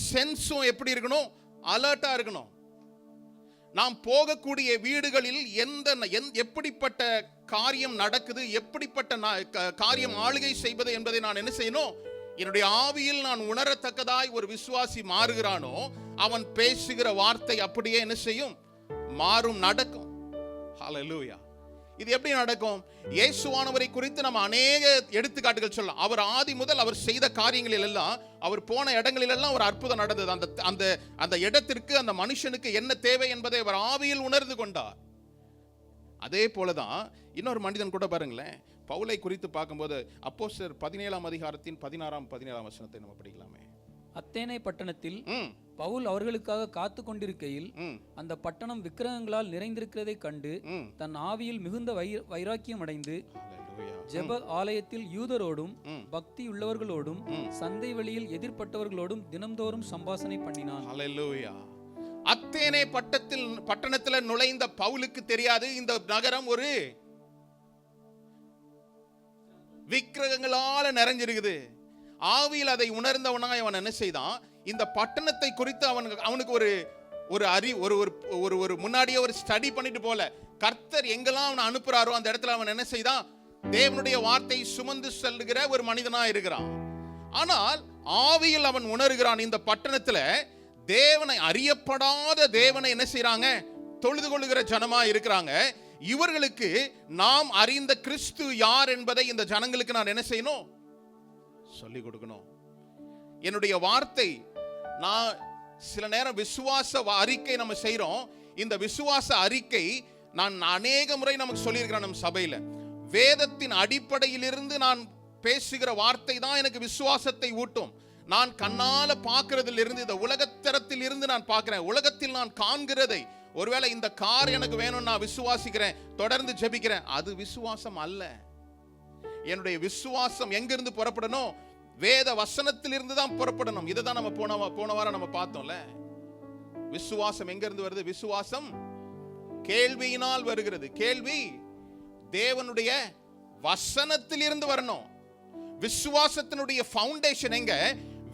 சென்ஸும் எப்படி இருக்கணும்? அலர்ட்டா இருக்கணும். நாம் போகக்கூடிய வீடுகளில் எப்படிப்பட்ட காரியம் நடக்குது, எப்படிப்பட்ட காரியம் ஆளுகை செய்வது என்பதை நான் என்ன செய்யணும்? என்னுடைய ஆவியில் நான் உணரத்தக்கதாய் ஒரு விசுவாசி மாறுகிறானோ, அவன் பேசுகிற வார்த்தை அப்படியே என்ன செய்யும்? மாறும், நடக்கும். ஹல்லேலூயா. இது எப்படி நடக்கும்? இயேசுவானவரை குறித்து நம்ம அநேக எடுத்துக்காட்டுகள் சொல்லலாம். அவர் ஆதி முதல் அவர் செய்த காரியங்களில் எல்லாம், அவர் போன இடங்களில் எல்லாம் ஒரு அற்புதம் நடந்தது. அந்த இடத்திற்கு, அந்த மனுஷனுக்கு என்ன தேவை என்பதை அவர் ஆவியில் உணர்ந்து கொண்டார். அதே போலதான் இன்னொரு மனிதன் கூட பாருங்களேன். பவுலை குறித்து பார்க்கும்போது அப்போஸ்தலர் 17ஆம் அதிகாரத்தின் 16-17 வசனத்தை நம்ம படிக்கலாமே. அத்தேனை பட்டணத்தில் பவுல் அவர்களுக்காக காத்து கொண்டிருக்கையில் அந்த பட்டணம் விக்கிரகங்களால் நிறைந்திருக்கிறதை கண்டு தன் ஆவியில் மிகுந்த வைராக்கியம் அடைந்து ஜெப ஆலயத்தில் யூதரோடும் பக்தி உள்ளவர்களோடும் சந்தை வெளியில் எதிர்ப்பட்டவர்களோடும் தினம்தோறும் சம்பாஷணை பண்ணினான். ஹல்லேலூயா. அத்தேனே பட்டணத்தில் நுழைந்த பவுலுக்கு தெரியாது இந்த நகரம் ஒரு விக்கிரகங்களால நிறைஞ்சிருக்குது. ஆவியில் அதை உணர்ந்தவனாய் அவன் என்ன செய்தான்? இந்த பட்டணத்தை குறித்து அவனுக்கு ஒரு முன்னாடியே ஒரு ஸ்டடி பண்ணிட்டு போல, கர்த்தர் எங்கெல்லாம் அவனை அனுப்புறாரோ அந்த இடத்துல அவன் என்ன செய்தான்? தேவனுடைய வார்த்தை சுமந்து செல்லுகிற ஒரு மனிதனா இருக்கிறான். ஆனால் ஆவியில் அவன் உணர்கிறான், இந்த பட்டணத்துல தேவனை அறியப்படாத தேவனை என்ன செய்யறாங்க? தொழுது கொள்ளுகிற ஜனமா இருக்கிறாங்க. இவர்களுக்கு நாம் அறிந்த கிறிஸ்து யார் என்பதை இந்த ஜனங்களுக்கு நான் என்ன செய்யணும்? சொல்லிக் கொடுக்கணும். என்னுடைய வார்த்தை, நான் சில நேரம் விசுவாச அறிக்கை நம்ம செய்யறோம். இந்த விசுவாச அறிக்கை நான் அநேக முறை நமக்கு சொல்லியிருக்கிறேன். நம்ம சபையில வேதத்தின் அடிப்படையிலிருந்து நான் பேசுகிற வார்த்தை தான் எனக்கு விசுவாசத்தை ஊட்டும். நான் கண்ணால பார்க்கிறதுல இருந்து, இந்த உலகத்தரத்தில் இருந்து நான் பார்க்கிறேன். உலகத்தில் நான் காண்கிறதை, ஒருவேளை இந்த கார் எனக்கு வேணும், நான் விசுவாசிக்கிறேன், தொடர்ந்து ஜெபிக்கிறேன், அது விசுவாசம் அல்ல. என்னுடைய விசுவாசம் எங்கிருந்து புறப்படணும்? வேத வசனத்திலிருந்து தான் புறப்படணும். இதுதான் நம்ம போன வாரம் நம்ம பார்த்தோம்ல. விசுவாசம் எங்க இருந்து வருது? விசுவாசம் கேள்வியினால் வருகிறது. கேள்வி தேவனுடைய வசனத்திலிருந்து வரணும். விசுவாசத்தினுடைய ஃபவுண்டேஷன் எங்க?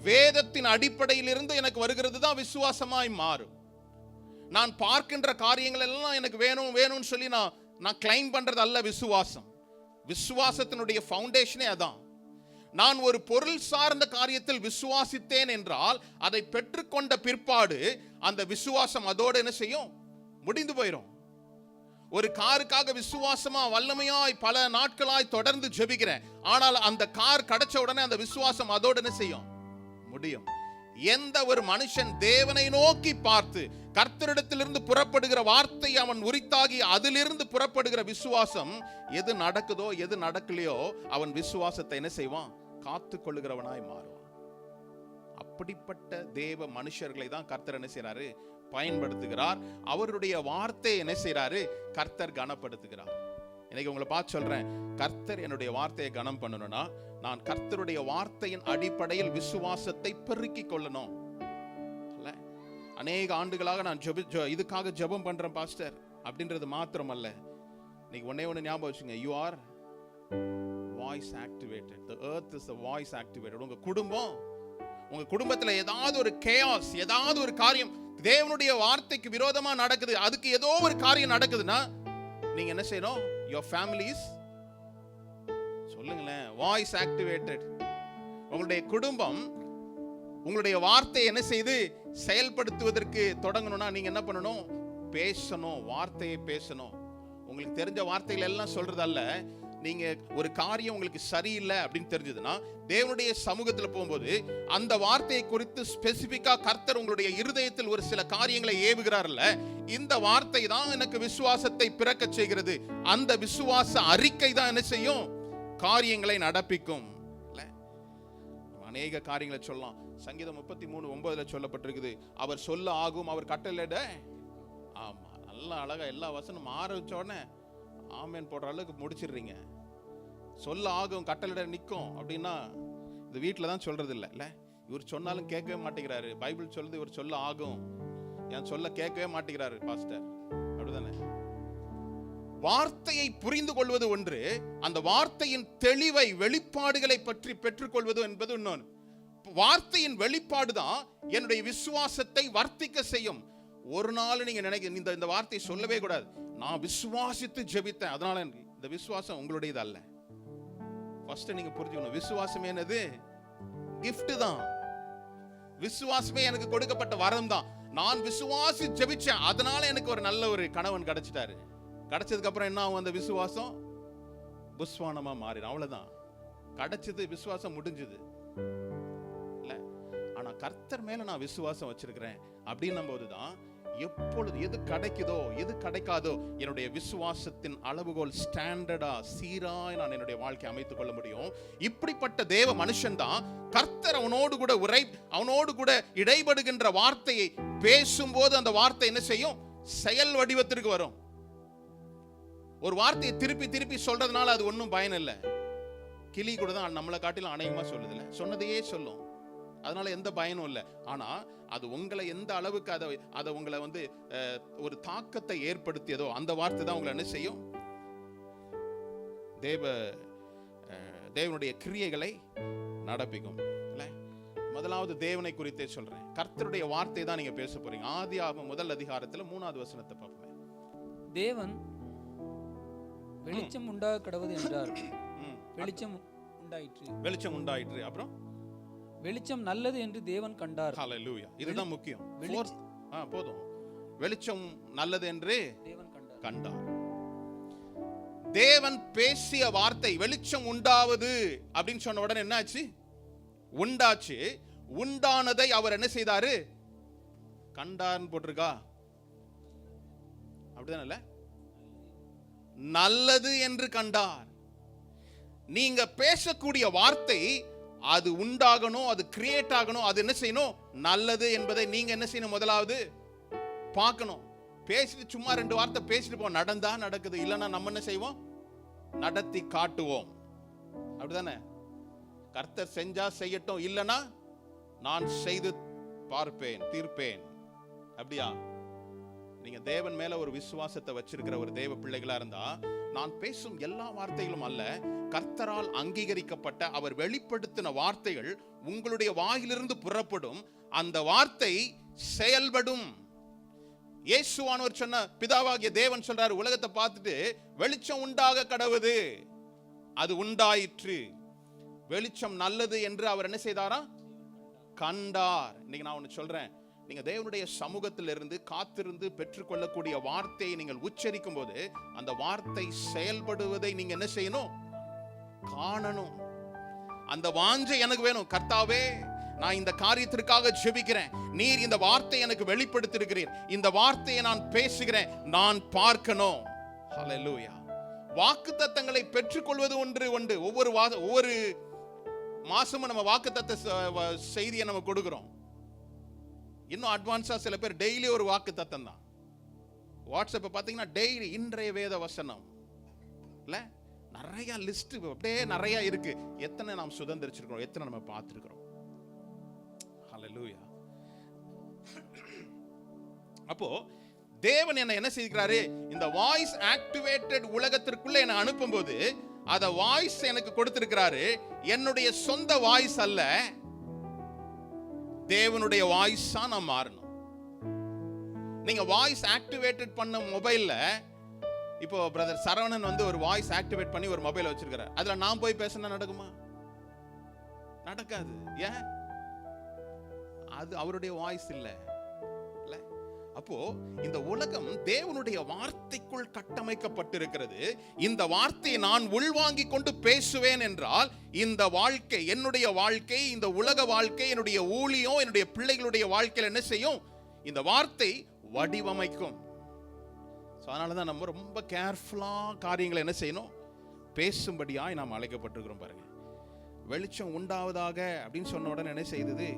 வேதத்தின் அடிப்படையிலிருந்து எனக்கு வருகிறது தான் விசுவாசமாய் மாறும். நான் பார்க்கின்ற காரியங்கள் எல்லாம் எனக்கு வேணும்னு சொல்லி நான் கிளைம் பண்றது அல்ல விசுவாசம். விசுவாசத்தினுடைய ஃபவுண்டேஷனே அதான். நான் ஒரு பொருள் சார்ந்த காரியத்தில் விசுவாசித்தேன் என்றால் அதை பெற்றுக்கொண்ட பிற்பாடு அந்த விசுவாசம் அதோடு என்ன செய்யும்? முடிந்து போயிடும். ஒரு காருக்காக விசுவாசமா வல்லமையாய் பல நாட்களாய் தொடர்ந்து ஜெபிக்கிறேன், ஆனால் அந்த கார் கிடைச்ச உடனே அந்த விசுவாசம் அதோடு என்ன செய்யும்? முடியும். எந்த ஒரு மனுஷன் தேவனை நோக்கி பார்த்து கர்த்தரிடத்திலிருந்து புறப்படுகிற வார்த்தை அவன் உரித்தாகி அதிலிருந்து புறப்படுகிற விசுவாசம், எது நடக்குதோ எது நடக்கலையோ அவன் விசுவாசத்தை என்ன செய்வான்? காத்து கொள்ளுகிறவனாய் மாறுவான். அப்படிப்பட்ட தேவ மனுஷர்களை தான் கர்த்தர் என்ன செய்யறாரு? பயன்படுத்துகிறார். அவருடைய வார்த்தையை என்ன செய்யறாரு? கர்த்தர் கனப்படுத்துகிறார். இன்னைக்கு உங்களை பார்த்து சொல்றேன், கர்த்தர் என்னுடைய வார்த்தையை கனம் பண்ணணும்னா நான் கர்த்தருடைய வார்த்தையின் அடிப்படையில் விசுவாசத்தை பெருக்கிக் கொள்ளணும். அநேக ஆண்டுகளாக நான் இதுக்காக ஜெபம் பண்றேன் பாஸ்டர் அப்படின்றது மாத்திரம் அல்ல. இன்னைக்கு ஒண்ணே ஞாபகம் வச்சுங்க, you are voice activated. The earth is the voice activated. உங்க குடும்பத்துல ஏதாவது ஒரு chaos, ஏதாவது ஒரு காரியம் தேவனுடைய வார்த்தைக்கு விரோதமா நடக்குது, அதுக்கு ஏதோ ஒரு காரியம் நடக்குதுன்னா நீங்க என்ன செய்யணும்? Your family is சொல்லுங்களேன். Voice activated. உங்களுடைய குடும்பம் உங்களுடைய வார்த்தையை என்ன செய்து செயல்படுத்துவதற்கு தொடங்கணும்னா நீங்க என்ன பண்ணணும்? பேசணும், வார்த்தையை பேசணும். உங்களுக்கு தெரிஞ்ச வார்த்தைகள் எல்லாம் சொல்றதல்ல. நீங்க ஒரு காரியம் உங்களுக்கு சரியில்லை அப்படின்னு தெரிஞ்சதுன்னா தேவனுடைய சமூகத்தில் போகும்போது அந்த வார்த்தையை குறித்து ஸ்பெசிபிக்கா கர்த்தர் உங்களுடைய இருதயத்தில் ஒரு சில காரியங்களை ஏவுகிறார்ல, இந்த வார்த்தை தான் எனக்கு விசுவாசத்தை பிறக்க செய்கிறது. அந்த விசுவாச அறிக்கை தான் என்ன செய்யும்? காரியங்களை நடப்பிக்கும். அநேக காரியங்களை சொல்லலாம். சங்கீதம் 33:9 சொல்லப்பட்டிருக்குது, அவர் சொல்ல ஆகும், அவர் கட்டளையிட. ஆமா, நல்லா அழகா எல்லா வசனம் ஆரம்பிச்ச உடனே ஆமேன் போடுற அளவுக்கு முடிச்சிடுறீங்க. சொல்ல ஆகும், கட்டளையிட நிற்கும் அப்படின்னா இந்த வீட்டில் தான் சொல்றது இல்லை. இவர் சொன்னாலும் கேட்கவே மாட்டேங்கிறாரு. பைபிள் சொல்லுது இவர் சொல்ல ஆகும், என் சொல்ல கேட்கவே மாட்டேங்கிறாரு பாஸ்டர், அப்படிதானே? வார்த்தையை புரிந்து கொள்வது ஒன்று, அந்த வார்த்தையின் தெளிவை வெளிப்பாடுகளை பற்றி பெற்றுக்கொள்வது என்பது இன்னொன்று. வார்த்தையின் வெளிப்பாடு தான் என்னுடைய விசுவாசத்தை வர்த்திக்க செய்யும். ஒரு நாள் நீங்க நினைக்க இந்த வார்த்தையை சொல்லவே கூடாது, நான் விசுவாசித்து ஜெபித்தேன் அதனால இந்த விசுவாசம் உங்களுடையது அல்ல. ஃபர்ஸ்ட் நீங்க புரிஞ்சுக்கணும், விசுவாசமே என்னது? gift தான். விசுவாசமே எனக்கு கொடுக்கப்பட்ட வரம் தான். நான் விசுவாசி ஜெபிச்சேன், அதனால எனக்கு ஒரு நல்ல ஒரு கணவன் கிடைச்சிட்டாரு. கிடைச்சதுக்கு அப்புறம் என்ன ஆகும்? அந்த விசுவாசம் புஸ்வானமா மாறிடும். அவ்வளவுதான், கிடைச்சது, விசுவாசம் முடிஞ்சது இல்ல. ஆனா கர்த்தர் மேல நான் விசுவாசம் வச்சிருக்கிறேன் அப்படின்னும் போதுதான் எப்பொழுது எது கிடைக்குதோ எது கிடைக்காதோ என்னுடைய விசுவாசத்தின் அளவுகோல் ஸ்டாண்டர்டா சீராய் நான் என்னுடைய வாழ்க்கை அமைத்துக் கொள்ள முடியும். இப்படிப்பட்ட தேவ மனுஷன் தான் கர்த்தர் அவனோடு கூட இடைபடுகின்ற வார்த்தையை பேசும்போது அந்த வார்த்தை என்ன செய்யும்? செயல் வடிவத்திற்கு வரும். ஒரு வார்த்தையை திருப்பி திருப்பி சொல்றதுனால அது ஒன்றும் பயன் இல்லை. கிளி கூட தான் நம்மளை காட்டிலும் அநேகமா சொல்லுது இல்லை, சொன்னதையே சொல்லும், அதனால எந்த பயனும் இல்லை. ஆனா அது உங்களை எந்த அளவுக்கு அதை உங்களை ஒரு தாக்கத்தை ஏற்படுத்தியதோ அந்த வார்த்தை தான் உங்களை என்ன செய்யும்? தேவனுடைய கிரியைகளை நடப்பிக்கும். முதலாவது தேவனை குறித்தே சொல்றேன். கர்த்தருடைய வார்த்தை தான் நீங்க பேச போறீங்க. ஆதியாகமம் 1 அதிகாரத்துல 3வது வசனத்தை பார்ப்போம். தேவன் வெளிச்சம் உண்டாக கடவுது என்றார். வெளிச்சம் உண்டாயிற்று. அப்புறம் வெளிச்சம் நல்லது என்று தேவன் கண்டார். ஹல்லேலூயா. இதுதான் முக்கியம். போதும். வெளிச்சம் நல்லது என்று தேவன் கண்டார். தேவன் பேசிய வார்த்தை வெளிச்சம் உண்டாவது அப்படின்னு சொன்ன உடனே என்ன ஆச்சு? உண்டாச்சு. உண்டானதை அவர் என்ன செய்தாரு? கண்டார்னு போட்டிருக்கா? அப்படிதானே? நல்லது என்று கண்டார். நீங்க பேசக்கூடிய வார்த்தை அது உண்டாகணும், அது கிரியேட் ஆகணும், அது என்ன செய்யணும்? நல்லது என்பதை நீங்க என்ன செய்யணும்? முதலாவது பார்க்கணும். பேசிட்டு சும்மா 2 வார்த்தை பேசிட்டு போ, நடந்தா நடக்குது, இல்லைன்னா நம்ம என்ன செய்வோம்? நடத்தி காட்டுவோம். அப்படிதானே? கர்த்தர் செஞ்சா செய்யட்டும், இல்லைன்னா நான் செய்து பார்ப்பேன், தீர்ப்பேன். அப்படியா? நீங்க தேவன் மேல ஒரு விசுவாசத்தை வச்சிருக்கிற ஒரு தேவ பிள்ளைகளா இருந்தா, நான் பேசும் எல்லா வார்த்தைகளும் அல்ல, கர்த்தரால் அங்கீகரிக்கப்பட்ட அவர் வெளிப்படுத்தின வார்த்தைகள் உங்களுடைய வாயிலிருந்து புறப்படும். அந்த வார்த்தை செயல்படும். இயேசுவானவர் சொன்ன, பிதாவாகிய தேவன் சொல்றாரு, உலகத்தை பார்த்துட்டு வெளிச்சம் உண்டாக கடவுது, அது உண்டாயிற்று. வெளிச்சம் நல்லது என்று அவர் என்ன செய்தாரா? கண்டார். இன்னைக்கு நான் ஒன்னு சொல்றேன், நீங்க தேவனுடைய சமூகத்தில் இருந்து காத்திருந்து பெற்றுக்கொள்ளக்கூடிய வார்த்தையை நீங்கள் உச்சரிக்கும் போது அந்த வார்த்தை செயல்படுவதை நீங்க என்ன செய்யணும்? காணணும். அந்த வாஞ்சை எனக்கு வேணும். கர்த்தாவே, நான் இந்த காரியத்திற்காக ஜெபிக்கிறேன், நீர் இந்த வார்த்தை எனக்கு வெளிப்படுத்தியிருக்கிறீர், இந்த வார்த்தையை நான் பேசுகிறேன், நான் பார்க்கணும். ஹல்லேலூயா. வாக்குத்தத்தங்களை பெற்றுக்கொள்வது ஒன்று. ஒவ்வொரு மாசமும் நம்ம வாக்குத்தத்த செய்தியை நம்ம கொடுக்கிறோம். இன்னும் அட்வான்ஸா சில பேர் டெய்லி ஒரு வாக்குத்தத்தம் தான். வாட்ஸ்அப்பை பார்த்தீங்கன்னா டெய்லி இன்றைய வேத வசனம் இல்ல, நிறைய லிஸ்ட் அப்படியே நிறைய இருக்கு. எத்தனை நாம் சுதந்திரிச்சிருக்கிறோம், எத்தனை நம்ம பார்த்திருக்கிறோம்? ஹல்லேலூயா. அப்போ தேவன் என்ன செய்கிறாரு? இந்த வாய்ஸ் ஆக்டிவேட்டட் உலகத்திற்குள்ள என்னை அனுப்பும்போது அத வாய்ஸ் எனக்கு கொடுத்திருக்கிறாரு. என்னுடைய சொந்த வாய்ஸ் அல்ல, தேவனுடைய வாய்ஸா நான் மாறணும். நீங்க வாய்ஸ் ஆக்டிவேட்டட் பண்ண மொபைல்ல இப்போ பிரதர் சரவணன் வந்து ஒரு வாய்ஸ் ஆக்டிவேட் பண்ணி ஒரு மொபைல் வச்சிருக்காரு. அதுல நான் போய் பேசினா நடக்குமா? நடக்காது. ஏன்? அது அவருடைய வாய்ஸ் இல்ல. அப்போ இந்த உலகம் தேவனுடைய வார்த்தைக்குள் கட்டமைக்கப்பட்டிருக்கிறது. இந்த வார்த்தையை நான் உள்வாங்கிக் கொண்டு பேசுவேன் என்றால் இந்த வாழ்க்கை, என்னுடைய வாழ்க்கை, இந்த உலக வாழ்க்கை, என்னுடைய ஊழியம், என்னுடைய பிள்ளைகளுடைய வாழ்க்கையில் என்ன செய்யும்? இந்த வார்த்தை வடிவமைக்கும். அதனாலதான் நம்ம ரொம்ப கேர்ஃபுல்லா காரியங்களை என்ன செய்யணும்? பேசும்படியாய் நாம் அழைக்கப்பட்டிருக்கிறோம். பாருங்க, வெளிச்சம் உண்டாவதாக அப்படின்னு சொன்ன உடனே என்ன செய்தது?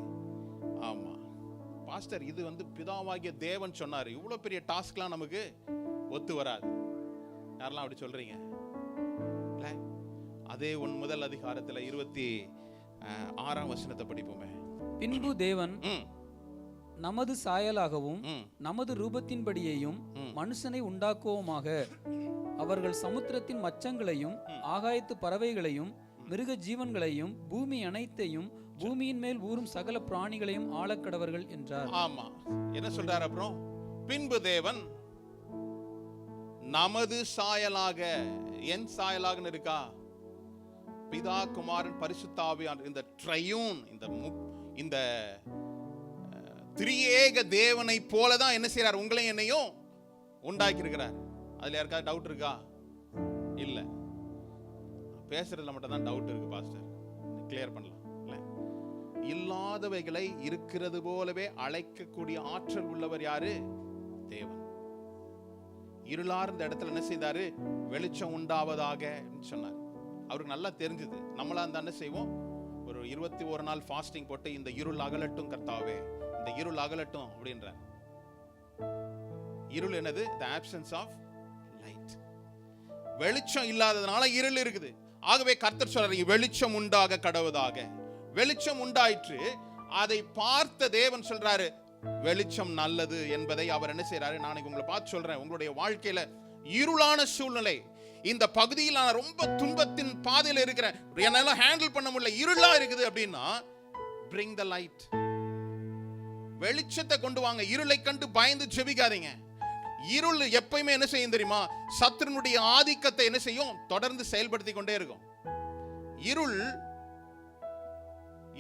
ஆமா பாஸ்டர், இது வந்து பிதாவாகிய தேவன் சொன்னாரு. இவ்வளவு பெரிய டாஸ்க்லாம் நமக்கு ஒத்து வராது. யாரெல்லாம் அப்படி சொல்றீங்க? அதே முதல் அதிகாரத்துல 26ஆம் வசனத்தை படிப்போமே. பின்பு தேவன் நமது சாயலாகவும் நமது ரூபத்தின்படியேயும் மனுஷனை உண்டாக்குவோமாக, அவர்கள் சமுத்திரத்தின் மச்சங்களையும் ஆகாயத்து பறவைகளையும் மிருக ஜீவன்களையும் பூமி அனைத்தையும் பூமியின் மேல் ஊறும் சகல பிராணிகளையும் ஆளக்கடவர்கள் என்றார். ஆமா, என்ன சொல்றார் அப்புறம்? பின்பு தேவன் நமது சாயலாக, என் சாயலாக இருக்கா? பிதா, குமாரன், பரிசுத்த ஆவியானவர், இந்த ட்ரையூன், இந்த திரியேக தேவனை போலதான் என்ன செய்யறார்? உங்களையும் என்னையும் உண்டாக்கி இருக்கிறார். அதுல யாருக்காவது டவுட் இருக்கா? இல்ல. பேசுறதுல மட்டும் தான் டவுட் இருக்கு பாஸ்டர். கிளியர் பண்ணலாம். இல்லாதவைகளை இருக்கிறது போலவே அழைக்கக்கூடிய ஆற்றல் உள்ளவர் யாரு? தேவன். இருளார்ந்த இடத்துல என்ன செய்தாரு? வெளிச்சம் உண்டாவதாக சொன்னார். அவருக்கு நல்லா தெரிஞ்சது. நம்மளா இருந்தா என்ன செய்வோம்? ஒரு 21 நாள் ஃபாஸ்டிங் போட்டு இந்த இருள் அகலட்டும் கர்த்தாவே, இந்த இருள் அகலட்டும் அப்படின்ற. இருள் என்னது? the absence of light. வெளிச்சம் இல்லாததுனால இருள் இருக்குது. ஆகவே கர்த்தர் சொல்றாரு, வெளிச்சம் உண்டாக கடவுதாக. வெளிச்சம் உண்டாயிற்று. அதை பார்த்த தேவன் சொல்றாரு, வெளிச்சம் நல்லது என்பதை அவர் என்ன செய்யறாரு? நான் உங்களை பார்த்து சொல்றேன், உங்களுடைய வாழ்க்கையில இருளான சூழ்நிலை, இந்த பகுதியில் நான் ரொம்ப துன்பத்தின் பாதையில் இருக்கிறேன், என்னால ஹேண்டில் பண்ண முடியல, இருளா இருக்குது அப்படின்னா, bring the light. வெளிச்சத்தை கொண்டு வாங்க. இருளை கண்டு பயந்து ஜெபிக்காதீங்க. இருள் எப்பயுமே என்ன செய்யும் தெரியுமா? சத்துருனுடைய ஆதிக்கத்தை என்ன செய்யும்? தொடர்ந்து செயல்படுத்தி கொண்டே இருக்கும்.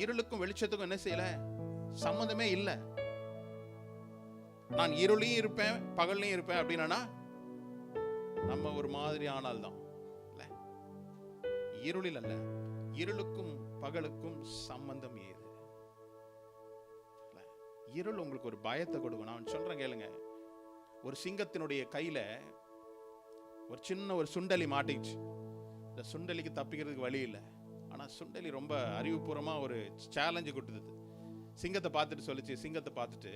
இருளுக்கும் வெளிச்சத்துக்கும் என்ன செய்யல? சம்பந்தமே இல்லை. நான் இருளையும் இருப்பேன் பகல்லையும் இருப்பேன் அப்படின்னா நம்ம ஒரு மாதிரி ஆனால் தான். இருளில் அல்ல, இருளுக்கும் பகலுக்கும் சம்பந்தம் ஏது? இருள் உங்களுக்கு ஒரு பயத்தை கொடுக்கும். நான் சொல்றேன் கேளுங்க. ஒரு சிங்கத்தினுடைய கையில ஒரு சின்ன ஒரு சுண்டலி மாட்டிச்சு. இந்த சுண்டலிக்கு தப்பிக்கிறதுக்கு வழி இல்லை. ஆனா சுண்டலி ரொம்ப அறிவுபூர்வமா ஒரு சேலஞ்சு கொடுத்தது. சிங்கத்தை பார்த்துட்டு சொல்லிச்சு, சிங்கத்தை பார்த்துட்டு,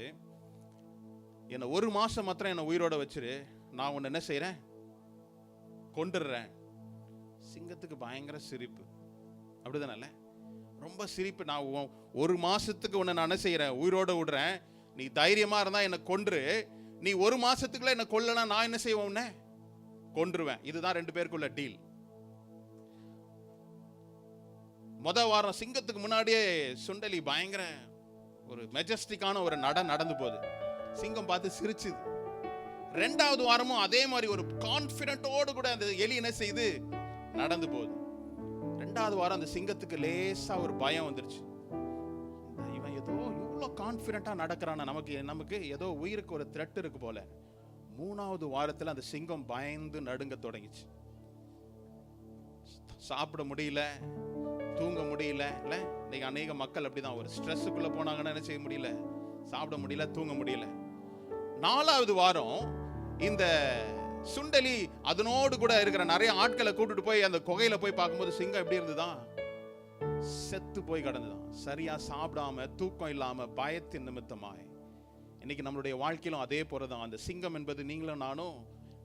என்னை 1 மாசம் மாத்திரம் என்னை உயிரோட வச்சிரு, நான் உன்னை என்ன செய்யறேன்? கொண்டுடுறேன். சிங்கத்துக்கு பயங்கர சிரிப்பு, அப்படிதானே? ரொம்ப சிரிப்பு. நான் 1 மாசத்துக்கு உன்னை நான் என்ன செய்யறேன்? உயிரோட விடுறேன். நீ தைரியமா இருந்தா என்னை கொன்று, நீ 1 மாசத்துக்குள்ள என்ன கொல்லனா நான் என்ன செய்வேன்? உன்னை கொன்றுவேன். இதுதான் 2 பேருக்குள்ள டீல். வாரம் சிங்கத்துக்கு முன்னாடியே சுண்டலி பயங்கர ஒரு மெஜஸ்டிக்கான ஒரு நடந்து போகுது. சிங்கம் பார்த்து சிரிச்சுது. 2வது வாரமும் அதே மாதிரி ஒரு கான்பிடென்ட்டோடு கூட அந்த எலி என்ன செய்து நடந்து போகுது. 2வது வாரம் அந்த சிங்கத்துக்கு லேசா ஒரு பயம் வந்துருச்சு. இவன் ஏதோ இவ்வளவு கான்பிடென்ட்டா நடக்கிறான, நமக்கு ஏதோ உயிருக்கு ஒரு த்ரெட் இருக்கு போல. 3வது வாரத்துல அந்த சிங்கம் பயந்து நடுங்க தொடங்கிச்சு. சாப்பிட முடியல, தூங்க முடியல. இல்ல இன்னைக்கு அநேக மக்கள் அப்படிதான், ஒரு ஸ்ட்ரெஸ்ஸுக்குள்ள போனாங்கன்னா என்ன செய்ய முடியல? சாப்பிட முடியல, தூங்க முடியல. 4வது வாரம் இந்த சுண்டலி அதனோடு கூட இருக்கிற நிறைய ஆட்களை கூட்டிட்டு போய் அந்த குகையில போய் பார்க்கும்போது சிங்கம் எப்படி இருந்துதான்? செத்து போய் கிடந்துதான். சரியா சாப்பிடாம, தூக்கம் இல்லாம, பயத்தின் நிமித்தமாய். இன்னைக்கு நம்மளுடைய வாழ்க்கையிலும் அதே போலதான். அந்த சிங்கம் என்பது நீங்களும் நானும்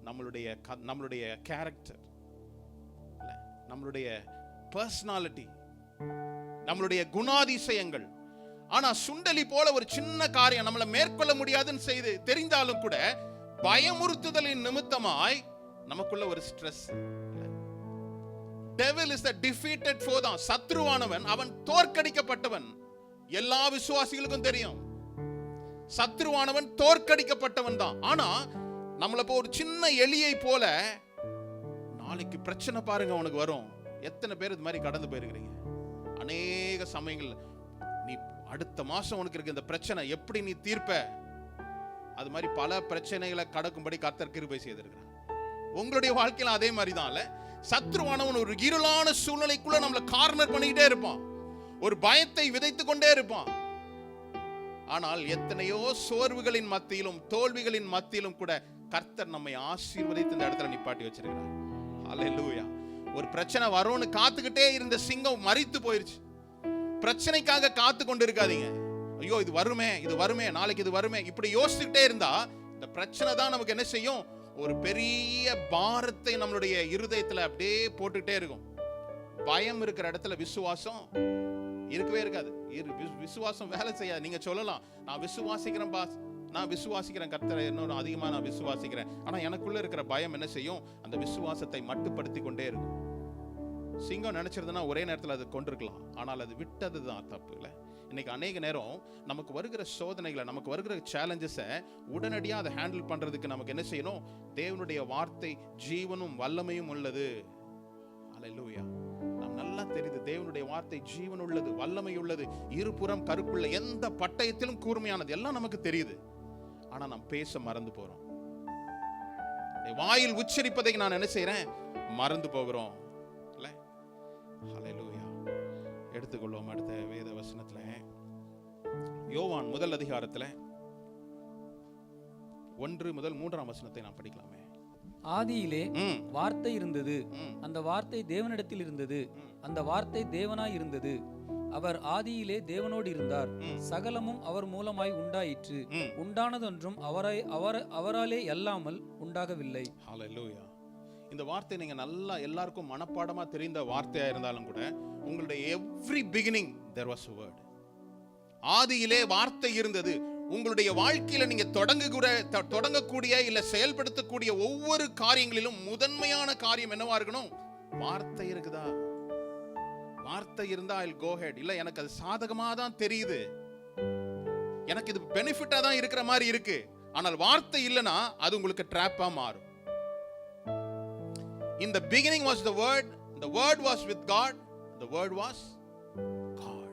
நம்மளுடைய கேரக்டர், நம்மளுடைய பர்சனாலிட்டி, நம்மளுடைய குணாதிசயங்கள். ஆனா சுண்டலி போல ஒரு சின்ன காரியம் நம்மளை மேற்கொள்ள முடியாதுன்னு செய்து தெரிந்தாலும் கூட பயமுறுத்துதலின் நிமித்தமாய் நமக்குள்ள ஒரு stress. devil is the defeated foe தான். சத்ருவானவன் அவன் தோற்கடிக்கப்பட்டவன். எல்லா விசுவாசிகளுக்கும் தெரியும் சத்ருவானவன் தோற்கடிக்கப்பட்டவன் தான். ஆனா நம்மள ஒரு சின்ன எலியை போல நாளைக்கு பிரச்சனை பாருங்க உனக்கு வரும். எத்தனை பேர் இது மாதிரி கடந்து போயிருக்கிறீங்க? அநேக சமயங்கள் நீ அடுத்த மாசம் உனக்கு இருக்க இந்த பிரச்சனை எப்படி நீ தீர்ப்ப, அது மாதிரி பல பிரச்சனைகளை கடக்கும்படி கர்த்தர் கிருபை செய்திருக்கிறார். உங்களுடைய வாழ்க்கையில அதே மாதிரி தான் இல்ல, சத்ருவானவன் ஒரு இருளான சூழ்நிலைக்குள்ள நம்மள கார்னர் பண்ணிக்கிட்டே இருப்பான், ஒரு பயத்தை விதைத்துக் கொண்டே இருப்பான். ஆனால் எத்தனையோ சோர்வுகளின் மத்தியிலும் தோல்விகளின் மத்தியிலும் கூட கர்த்தர் நம்மை ஆசீர்வதித்து இந்த இடத்துல நிப்பாட்டி வச்சிருக்கிறார். ஹல்லேலூயா. ஒரு பிரச்சனை வரும்னு காத்துக்கிட்டே இருந்த சிங்கம் மரித்து போயிருச்சு. பிரச்சனைக்காக காத்து கொண்டு இருக்காதீங்க. ஐயோ இது வருமே, இது வருமே, நாளைக்கு இது வருமே, இப்படி யோசிச்சுக்கிட்டே இருந்தா இந்த பிரச்சனை தான் நமக்கு என்ன செய்யும், ஒரு பெரிய பாரத்தை நம்மளுடைய இருதயத்துல அப்படியே போட்டுக்கிட்டே இருக்கும். பயம் இருக்கிற இடத்துல விசுவாசம் இருக்கவே இருக்காது. விசுவாசம் வேலை செய்யாது. நீங்க சொல்லலாம், நான் விசுவாசிக்கிறேன் பாஸ், நான் விசுவாசிக்கிறேன் கர்த்தரை இன்னொரு அதிகமா நான் விசுவாசிக்கிறேன், ஆனா எனக்குள்ள இருக்கிற பயம் என்ன செய்யும், அந்த விசுவாசத்தை மட்டுப்படுத்தி கொண்டே இருக்கும். சிங்கம் நினைச்சிருந்தா ஒரே நேரத்தில் அது கொண்டிருக்கலாம், ஆனால் அது விட்டது தான் தப்பு இல்லை. இன்னைக்கு அநேக நேரம் நமக்கு வருகிற சோதனைகளை, நமக்கு வருகிற சேலஞ்சஸை உடனடியாக அதை ஹேண்டில் பண்றதுக்கு நமக்கு என்ன செய்யணும், தேவனுடைய வார்த்தை ஜீவனும் வல்லமையும் உள்ளது. அல்லேலூயா. நாம் நல்லா தெரியுது, தேவனுடைய வார்த்தை ஜீவன் உள்ளது, வல்லமை உள்ளது, இருபுறம் கருக்குள்ள, எந்த பட்டயத்திலும் கூர்மையானது, எல்லாம் நமக்கு தெரியுது. ஆனா நாம் பேச மறந்து போறோம். வாயில் உச்சரிப்பதை நான் என்ன செய்யறேன், மறந்து போகிறோம். ஹல்லேலூயா. எடுத்துக்கொள்வோம் அடுத்த வேத வசனத்துல, யோவான் முதல் அதிகாரத்துல 1 முதல் 3ஆம் வசனத்தை நாம் படிக்கலாமே. ஆதியிலே வார்த்தை இருந்தது, அந்த வார்த்தை தேவனிடத்தில் இருந்தது, அந்த வார்த்தை தேவனாய் இருந்தது, அவர் ஆதியிலே தேவனோடு இருந்தார், சகலமும் அவர் மூலமாய் உண்டாயிற்று, உண்டானதொன்றும் அவராலே அல்லாமல் உண்டாகவில்லை. ஹல்லேலூயா. இந்த வார்த்தை நீங்க நல்லா எல்லாருக்கும் மனப்பாடமா தெரிந்த வார்த்தையா இருந்தாலும் கூட, உங்களுடைய every beginning there was a word. ஆதியிலே வார்த்தை இருந்தது. உங்களுடைய வாழ்க்கையில நீங்க தொடங்கக்கூடிய இல்ல செயல்படுத்தக்கூடிய ஒவ்வொரு காரியங்களிலும் முதன்மையான காரியம் என்னவா இருக்கணும், வார்த்தை இருக்குதா? வார்த்தை இருந்தா I'll go ahead. இல்ல எனக்கு அது சாதகமா தான் தெரியுது, எனக்கு இது பெனிஃபிட்டா தான் இருக்கிற மாதிரி இருக்கு, ஆனால் வார்த்தை இல்லனா அது உங்களுக்கு ட்ராப்பா மாறும். In the beginning was the word, the word was with God, the word was God.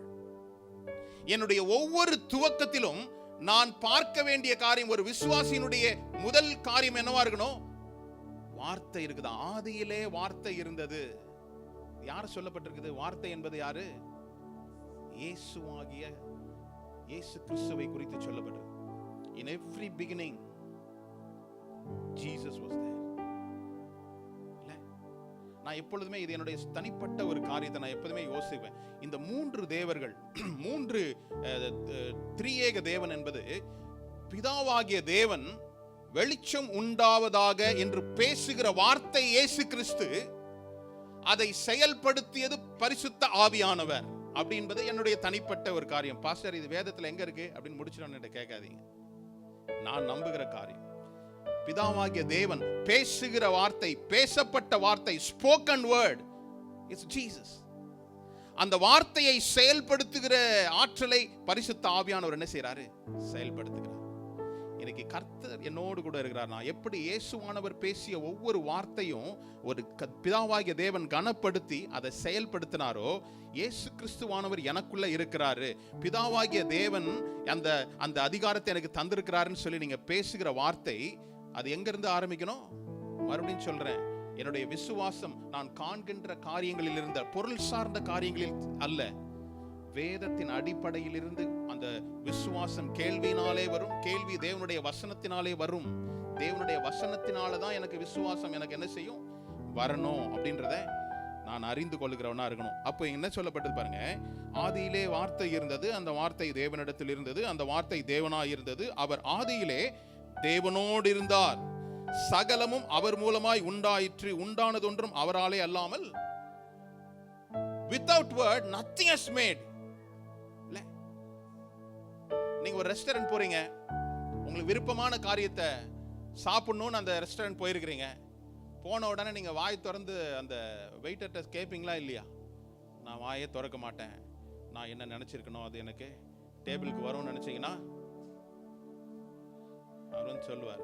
என்னுடைய ஒவ்வொரு துவக்கத்திலும் நான் பார்க்க வேண்டிய காரியம், ஒரு விசுவாசியினுடைய முதல் காரியம் என்னவா இருக்கணும், வார்த்தை இருக்குதா? ஆதியிலே வார்த்தை இருந்தது. யார் சொல்லப்பட்டிருக்குது? வார்த்தை என்பது யாரு? இயேசுவாகிய இயேசு கிறிஸ்துவை குறித்து சொல்லப்பட்டது. In every beginning Jesus was there. நான் எப்பொழுதுமே இது என்னுடைய தனிப்பட்ட ஒரு காரியத்தை நான் எப்போதுமே யோசிப்பேன். இந்த 3 தேவர்கள், 3 திரியேக தேவன் என்பது, பிதாவாகிய தேவன் வெளிச்சம் உண்டாவதாக என்று பேசுகிற வார்த்தை இயேசு கிறிஸ்து, அதை செயல்படுத்தியது பரிசுத்த ஆவியானவர் அப்படி என்பது என்னுடைய தனிப்பட்ட ஒரு காரியம். பாஸ்டர் இது வேதத்துல எங்க இருக்கு அப்படின்னு முடிச்சிடணும்னு கேட்காதீங்க. நான் நம்புகிற காரியம், பிதாவாகிய தேவன் பேசுகிற வார்த்தை, பேசப்பட்ட வார்த்தை, ஸ்போக்கன் வேர்ட் இஸ் ஜீசஸ். அந்த வார்த்தையை செயல்படுத்துகிற ஆற்றலை பரிசுத்த ஆவியானவர் என்ன செய்யறாரு, செயல்படுத்துகிறார். இன்னைக்கு கர்த்தர் என்னோடு கூட இருக்கிறார். நான் எப்படி இயேசுவானவர் பேசிய ஒவ்வொரு வார்த்தையும் ஒரு பிதாவாகிய தேவன் கனப்படுத்தி அதை செயல்படுத்தினாரோ, இயேசு கிறிஸ்துவானவர் எனக்குள்ள இருக்கிறாரு, பிதாவாகிய தேவன் அந்த அதிகாரத்தை எனக்கு தந்திருக்கிறாருன்னு சொல்லி நீங்க பேசுகிற வார்த்தை, அது எங்க இருந்து ஆரம்பிக்கணும்? மறுபடியும் சொல்றேன், என்னுடைய விசுவாசம் நான் காண்கின்ற காரியங்களில் இருந்த பொருள் சார்ந்த காரியங்களில் அல்ல, வேதத்தின் அடிப்படையில் இருந்து அந்த விசுவாசம் கேள்வியினாலே வரும், கேள்வி தேவனுடைய வசனத்தினாலே வரும், தேவனுடைய வசனத்தினால தான் எனக்கு விசுவாசம் எனக்கு என்ன செய்யும், வரணும் அப்படின்றத நான் அறிந்து கொள்ளுகிறவனா இருக்கணும். அப்போ என்ன சொல்லப்பட்டது பாருங்க, ஆதியிலே வார்த்தை இருந்தது, அந்த வார்த்தை தேவனிடத்தில் இருந்தது, அந்த வார்த்தை தேவனாய் இருந்தது, அவர் ஆதியிலே தேவனோடு இருந்தார், சகலமும் அவர் மூலமாய் உண்டாயிற்று, உண்டானதொன்றும் அவராலே அல்லாமல், without word nothing has made. நீங்க ஒரு ரெஸ்டாரண்ட் போறீங்க, உங்களுக்கு விருப்பமான காரியத்தை சாப்பிடணும்னு அந்த ரெஸ்டாரண்ட் போயிருக்கிறீங்க, போன உடனே நீங்க வாய் திறந்து அந்த வெயிட்டர்ட்ட கேட்பீங்களா இல்லையா? நான் வாயே திறக்க மாட்டேன், நான் என்ன நினைச்சிருக்கணும் அது எனக்கு டேபிளுக்கு வரும்னு நினைச்சீங்கன்னா அவர் சொல்லுவார்,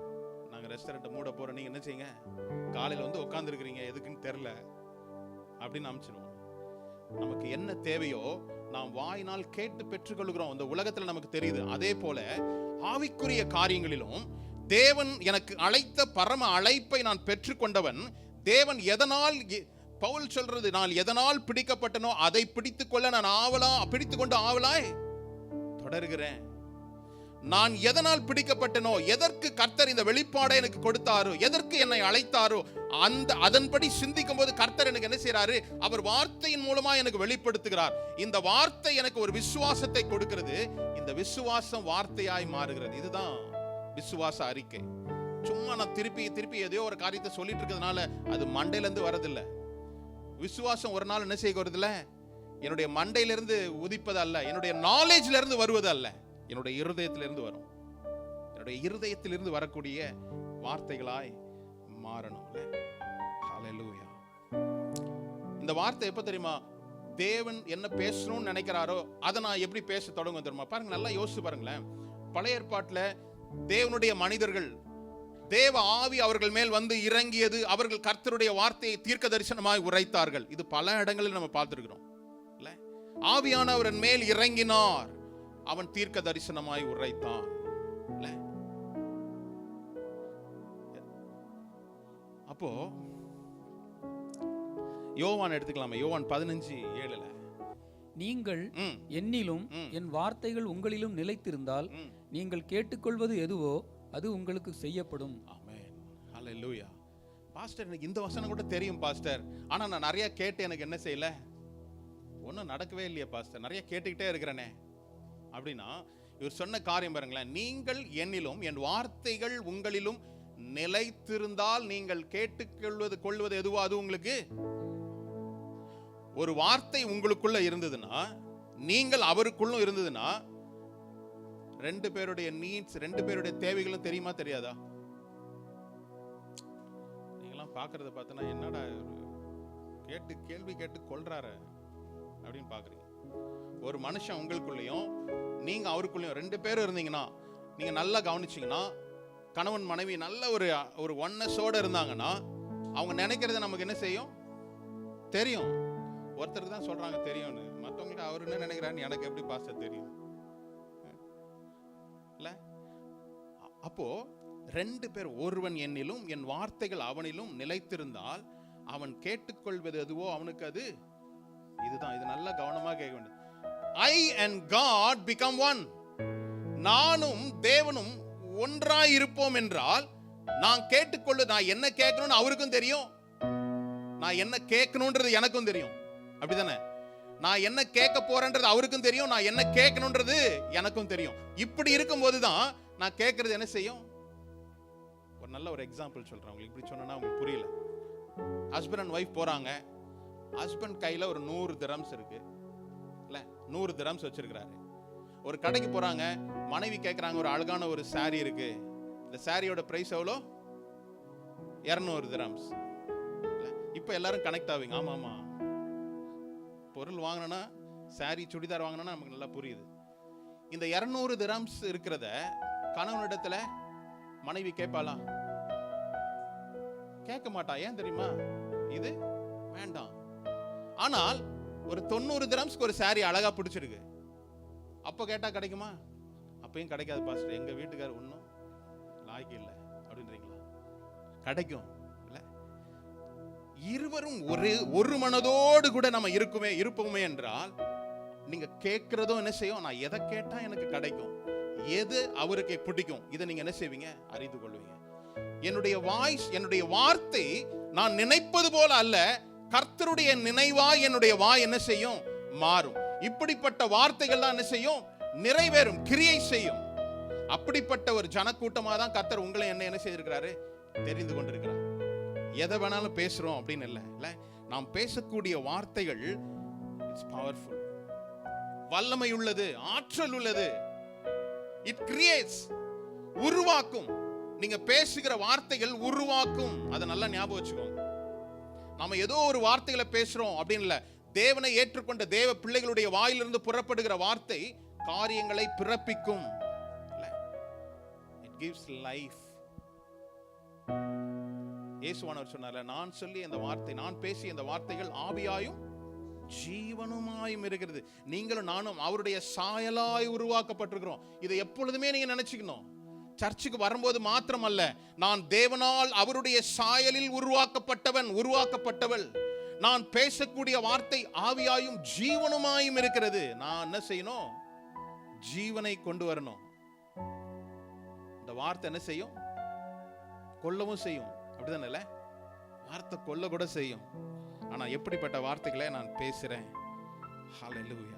நாங்கள் ரெஸ்டாரண்ட்டை மூட போகிறோம், நீங்கள் என்ன செய்யுங்க, காலையில் வந்து உட்காந்துருக்கிறீங்க, எதுக்குன்னு தெரில அப்படின்னு அமைச்சிடுவோம். நமக்கு என்ன தேவையோ நாம் வாயினால் கேட்டு பெற்றுக்கொள்கிறோம். இந்த உலகத்தில் நமக்கு தெரியுது. அதே போல ஆவிக்குரிய காரியங்களிலும் தேவன் எனக்கு அழைத்த பரம அழைப்பை நான் பெற்றுக்கொண்டவன். தேவன் எதனால், பவுல் சொல்றது, நான் எதனால் பிடிக்கப்பட்டனோ அதை பிடித்துக்கொள்ள நான் பிடித்துக்கொண்டு ஆவலாய் தொடர்கிறேன். நான் எதனால் பிடிக்கப்பட்டனோ, எதற்கு கர்த்தர் இந்த வெளிப்பாடை எனக்கு கொடுத்தாரோ, எதற்கு என்னை அழைத்தாரோ, அதன்படி சிந்திக்கும் போது கர்த்தர் எனக்கு என்ன செய்யறாரு, அவர் வார்த்தையின் மூலமா எனக்கு வெளிப்படுத்துகிறார். இந்த வார்த்தை எனக்கு ஒரு விசுவாசத்தை கொடுக்கிறது. இந்த விசுவாசம் வார்த்தையாய் மாறுகிறது. இதுதான் விசுவாச அறிக்கை. சும்மா நான் திருப்பி திருப்பி எதையோ ஒரு காரியத்தை சொல்லிட்டு இருக்கிறதுனால அது மண்டையில இருந்து வரதில்லை. விசுவாசம் ஒரு நாள் என்ன செய்கிறதில்ல, என்னுடைய மண்டையிலிருந்து உதிப்பது அல்ல, என்னுடைய நாலேஜ்ல இருந்து வருவது அல்ல, என்னுடைய இருதயத்திலிருந்து வரும். என்னுடைய இருதயத்திலிருந்து வரக்கூடிய வார்த்தைகளாய் மாறணும். ஹல்லேலூயா. இந்த வார்த்தை எப்ப தெரியுமா, தேவன் என்ன பேசணும்னு நினைக்கிறாரோ அதை நான் எப்படி பேச தொடங்க தெரியுமா? பாருங்க, நல்லா யோசிச்சு பாருங்களேன். பழைய ஏற்பாட்டில் தேவனுடைய மனிதர்கள், தேவ ஆவி அவர்கள் மேல் வந்து இறங்கியது, அவர்கள் கர்த்தருடைய வார்த்தையை தீர்க்க தரிசனமாய் உரைத்தார்கள். இது பல இடங்களில் நம்ம பார்த்திருக்கிறோம். இல்ல, ஆவியானவர் மேல் இறங்கினார், அவன் தீர்க்க தரிசனமாய் உரைத்தான். அப்போ யோவான் எடுத்துக்கலாமே, யோவான் 15:7 நீங்கள் என்னிலும் என் வார்த்தைகள் உங்களிலும் நிலைத்திருந்தால் நீங்கள் கேட்டுக்கொள்வது எதுவோ அது உங்களுக்கு செய்யப்படும். ஆமென். ஹல்லேலூயா. பாஸ்டர், எனக்கு இந்த வசனம் கூட தெரியும் பாஸ்டர், ஆனா நான் நிறைய கேட்டு எனக்கு என்ன செய்யல, ஒன்றும் நடக்கவே இல்லையே பாஸ்டர், நிறைய கேட்டுக்கிட்டே இருக்கிறேனே அப்படின்னா, இவர் சொன்ன காரியம் பாருங்களேன். நீங்கள் என்னிலும் என் வார்த்தைகள் உங்களிலும் நிலைத்திருந்தால் நீங்கள் கேட்டுக்கொள்வது எதுவோ அது உங்களுக்கு. ஒரு வார்த்தை உங்களுக்குள்ள இருந்ததுன்னா, நீங்கள் அவருக்குள்ளும் இருந்ததுன்னா, ரெண்டு பேருடைய நீட்ஸ், ரெண்டு பேருடைய தேவைகளும் தெரியுமா தெரியாதா? நீங்களாம் பார்க்கறத பார்த்தனா என்னடா கேட்டு கேள்வி கேட்டு கொள்றாரு அப்படின்னு பார்க்குறீங்க. ஒரு மனுஷன் உங்களுக்குள்ளேயும் நீங்க அவருக்குள்ளேயும் ரெண்டு பேரும் இருந்தீங்கன்னா, நீங்க நல்லா கவனிச்சிங்கன்னா, கணவன் மனைவி நல்ல ஒரு ஒன்னஸோட இருந்தாங்கன்னா, அவங்க நினைக்கிறத நமக்கு என்ன செய்யும் தெரியும். ஒருத்தருக்கு தான் சொல்றாங்க தெரியும்னு, மற்றவங்களுக்கு அவர் என்ன நினைக்கிறான்னு எனக்கு எப்படி பாஸ்டர் தெரியும்? இல்ல, அப்போ ரெண்டு பேர், ஒருவன் என்னிலும் என் வார்த்தைகள் அவனிலும் நிலைத்திருந்தால் அவன் கேட்டுக்கொள்வது எதுவோ அவனுக்கு அது. இதுதான், இது நல்லா கவனமா கேட்க வேண்டும். I and God become one. நானும் தேவனும் ஒன்றாய் இருப்போம் என்றால், நான் நான் என்ன கேட்கணும்னு அவருக்கும் தெரியும், நான் என்ன கேட்கணும்ன்றது எனக்கும் தெரியும். அப்படிதானே? நான் என்ன கேட்க போறேன்றது அவருக்கும் தெரியும், நான் என்ன கேட்கணும்ன்றது எனக்கும் தெரியும். இப்படி இருக்கும்போது தான் நான் கேட்கறது என்ன செய்யும். ஒரு நல்ல ஒரு எக்ஸாம்பிள் சொல்றேன் உங்களுக்கு. இப்படி சொன்னா உங்களுக்கு புரியல. ஹஸ்பண்ட் அண்ட் ஒய்ஃப் போறாங்க. ஹஸ்பண்ட் கையில ஒரு 100 திரம்ஸ் இருக்கு, இல்ல 100 திரம்ஸ் வச்சிருக்கிறாரு. ஒரு கடைக்கு போறாங்க, மனைவி கேட்கறாங்க, ஒரு அழகான ஒரு சாரி இருக்கு, இந்த சாரியோட பிரைஸ் எவ்வளோ? 200 திரம்ஸ். இப்போ எல்லாரும் கனெக்ட் ஆவீங்க. ஆமா ஆமா, பொருள் வாங்கினா, சாரி சுடிதார் வாங்கினா நமக்கு நல்லா புரியுது. இந்த 200 திரம்ஸ் இருக்கிறத கணவனிடத்துல மனைவி கேட்பாளா? கேட்க மாட்டா. ஏன் தெரியுமா? இது வேண்டாம். ஆனால் ஒரு 90 திரம்ஸ்க்கு ஒரு சாரி அழகா பிடிச்சிருக்கு, அப்ப கேட்டா கிடைக்குமா? அப்பயும் கிடைக்காது பாஸ்டர், எங்க வீட்டுக்காரர் ஒன்றும் லாய்க்கு இல்லை அப்படின்றீங்களா? கிடைக்கும். இருவரும் ஒரு மனதோடு கூட நம்ம இருப்போமே என்றால், நீங்க கேட்கிறதும் என்ன செய்யும், நான் எதை கேட்டா எனக்கு கிடைக்கும், எது அவருக்கு பிடிக்கும், இதை நீங்க என்ன செய்வீங்க, அறிந்து கொள்வீங்க. என்னுடைய வாய்ஸ், என்னுடைய வார்த்தை நான் நினைப்பது போல அல்ல, கர்த்தருடைய நினைவாய் என்னுடைய வாய் என்ன செய்யும், மாறும். இப்படிப்பட்ட வார்த்தைகள் தான் என்ன செய்யும், நிறைவேறும், கிரியை செய்யும். அப்படிப்பட்ட ஒரு ஜனக்கூட்டமா தான் கர்த்தர் உங்களை என்ன செய்திருக்கிறாரு, தெரிந்து கொண்டிருக்கிறார். எதை வேணாலும் பேசுறோம் அப்படின்னு இல்ல, நாம் பேசக்கூடிய வார்த்தைகள் இட்ஸ் பவர்ஃபுல், வல்லமை உள்ளது, ஆற்றல் உள்ளது. இட் கிரியேட்ஸ், உருவாக்கும். நீங்க பேசுகிற வார்த்தைகள் உருவாக்கும். அதை நல்லா ஞாபகம் வச்சுக்கோங்க. நாம ஏதோ ஒரு வார்த்தைகளை பேசுறோம் அப்படின்னு இல்ல, தேவனை ஏற்றுக்கொண்ட தேவ பிள்ளைகளுடைய வாயிலிருந்து புறப்படுகிற வார்த்தை காரியங்களை பிறப்பிக்கும். It gives life. இயேசுவானவர் சொன்னார்ல, நான் சொல்லி இந்த வார்த்தை, நான் பேசிய இந்த வார்த்தைகள் ஆவியாயும் ஜீவனுமாயும் இருக்கிறது. நீங்களும் நானும் அவருடைய சாயலாய் உருவாக்கப்பட்டிருக்கிறோம். இதை எப்பொழுதுமே நீங்க நினைச்சுக்கணும். சர்ச்சுக்கு வரும்போது மாத்திரம் அல்ல, நான் தேவனால் அவருடைய சாயலில் உருவாக்கப்பட்டவள். நான் பேசக்கூடிய வார்த்தை ஆவியாயும் ஜீவனுமாயும் இருக்கிறது. நான் என்ன செய்யணும்? ஜீவனை கொண்டு வரணும். இந்த வார்த்தை என்ன செய்யும்? கொல்லவும் செய்யும். அப்படிதானே? வார்த்தை கொல்ல கூட செய்யும். ஆனா எப்படிப்பட்ட வார்த்தைகளை நான் பேசுறேன்? ஹல்லேலூயா.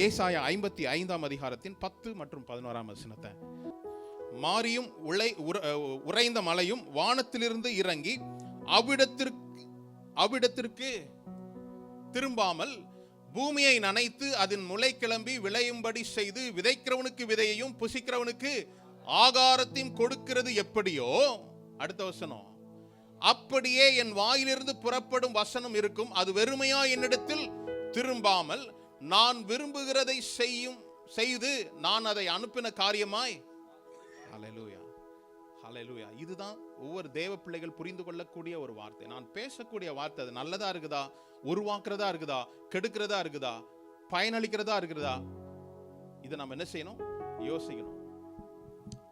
ஏசாயா 55ஆம் அதிகாரத்தின் 10 மற்றும் 11ஆம் வசனத்தை, மாரியும் உறைந்த மலையும் வானத்திலிருந்து இறங்கி அவ்விடத்திற்கு திரும்பாமல் பூமியை நனைத்து அதன் முளை கிளம்பி விளையும்படி செய்து விதைக்கிறவனுக்கு விதையையும் புசிக்கிறவனுக்கு ஆகாரத்தையும் கொடுக்கிறது எப்படியோ, அடுத்த வசனம், அப்படியே என் வாயிலிருந்து புறப்படும் வசனம் இருக்கும். அது வெறுமையா என்னிடத்தில் திரும்பாமல் நான் விரும்புகிறதை செய்து நான் அதை அனுப்பின காரியமாய். ஹல்லேலூயா, ஹல்லேலூயா. இதுதான் ஒவ்வொரு தேவ பிள்ளைகள் புரிந்து கொள்ளக்கூடிய ஒரு வார்த்தை. நான் பேசக்கூடிய வார்த்தை அது நல்லதா இருக்குதா, உருவாக்குறதா இருக்குதா, கெடுக்கிறதா இருக்குதா, பயனளிக்கிறதா இருக்குதா, இதை நம்ம என்ன செய்யணும்? யோசிக்கணும்.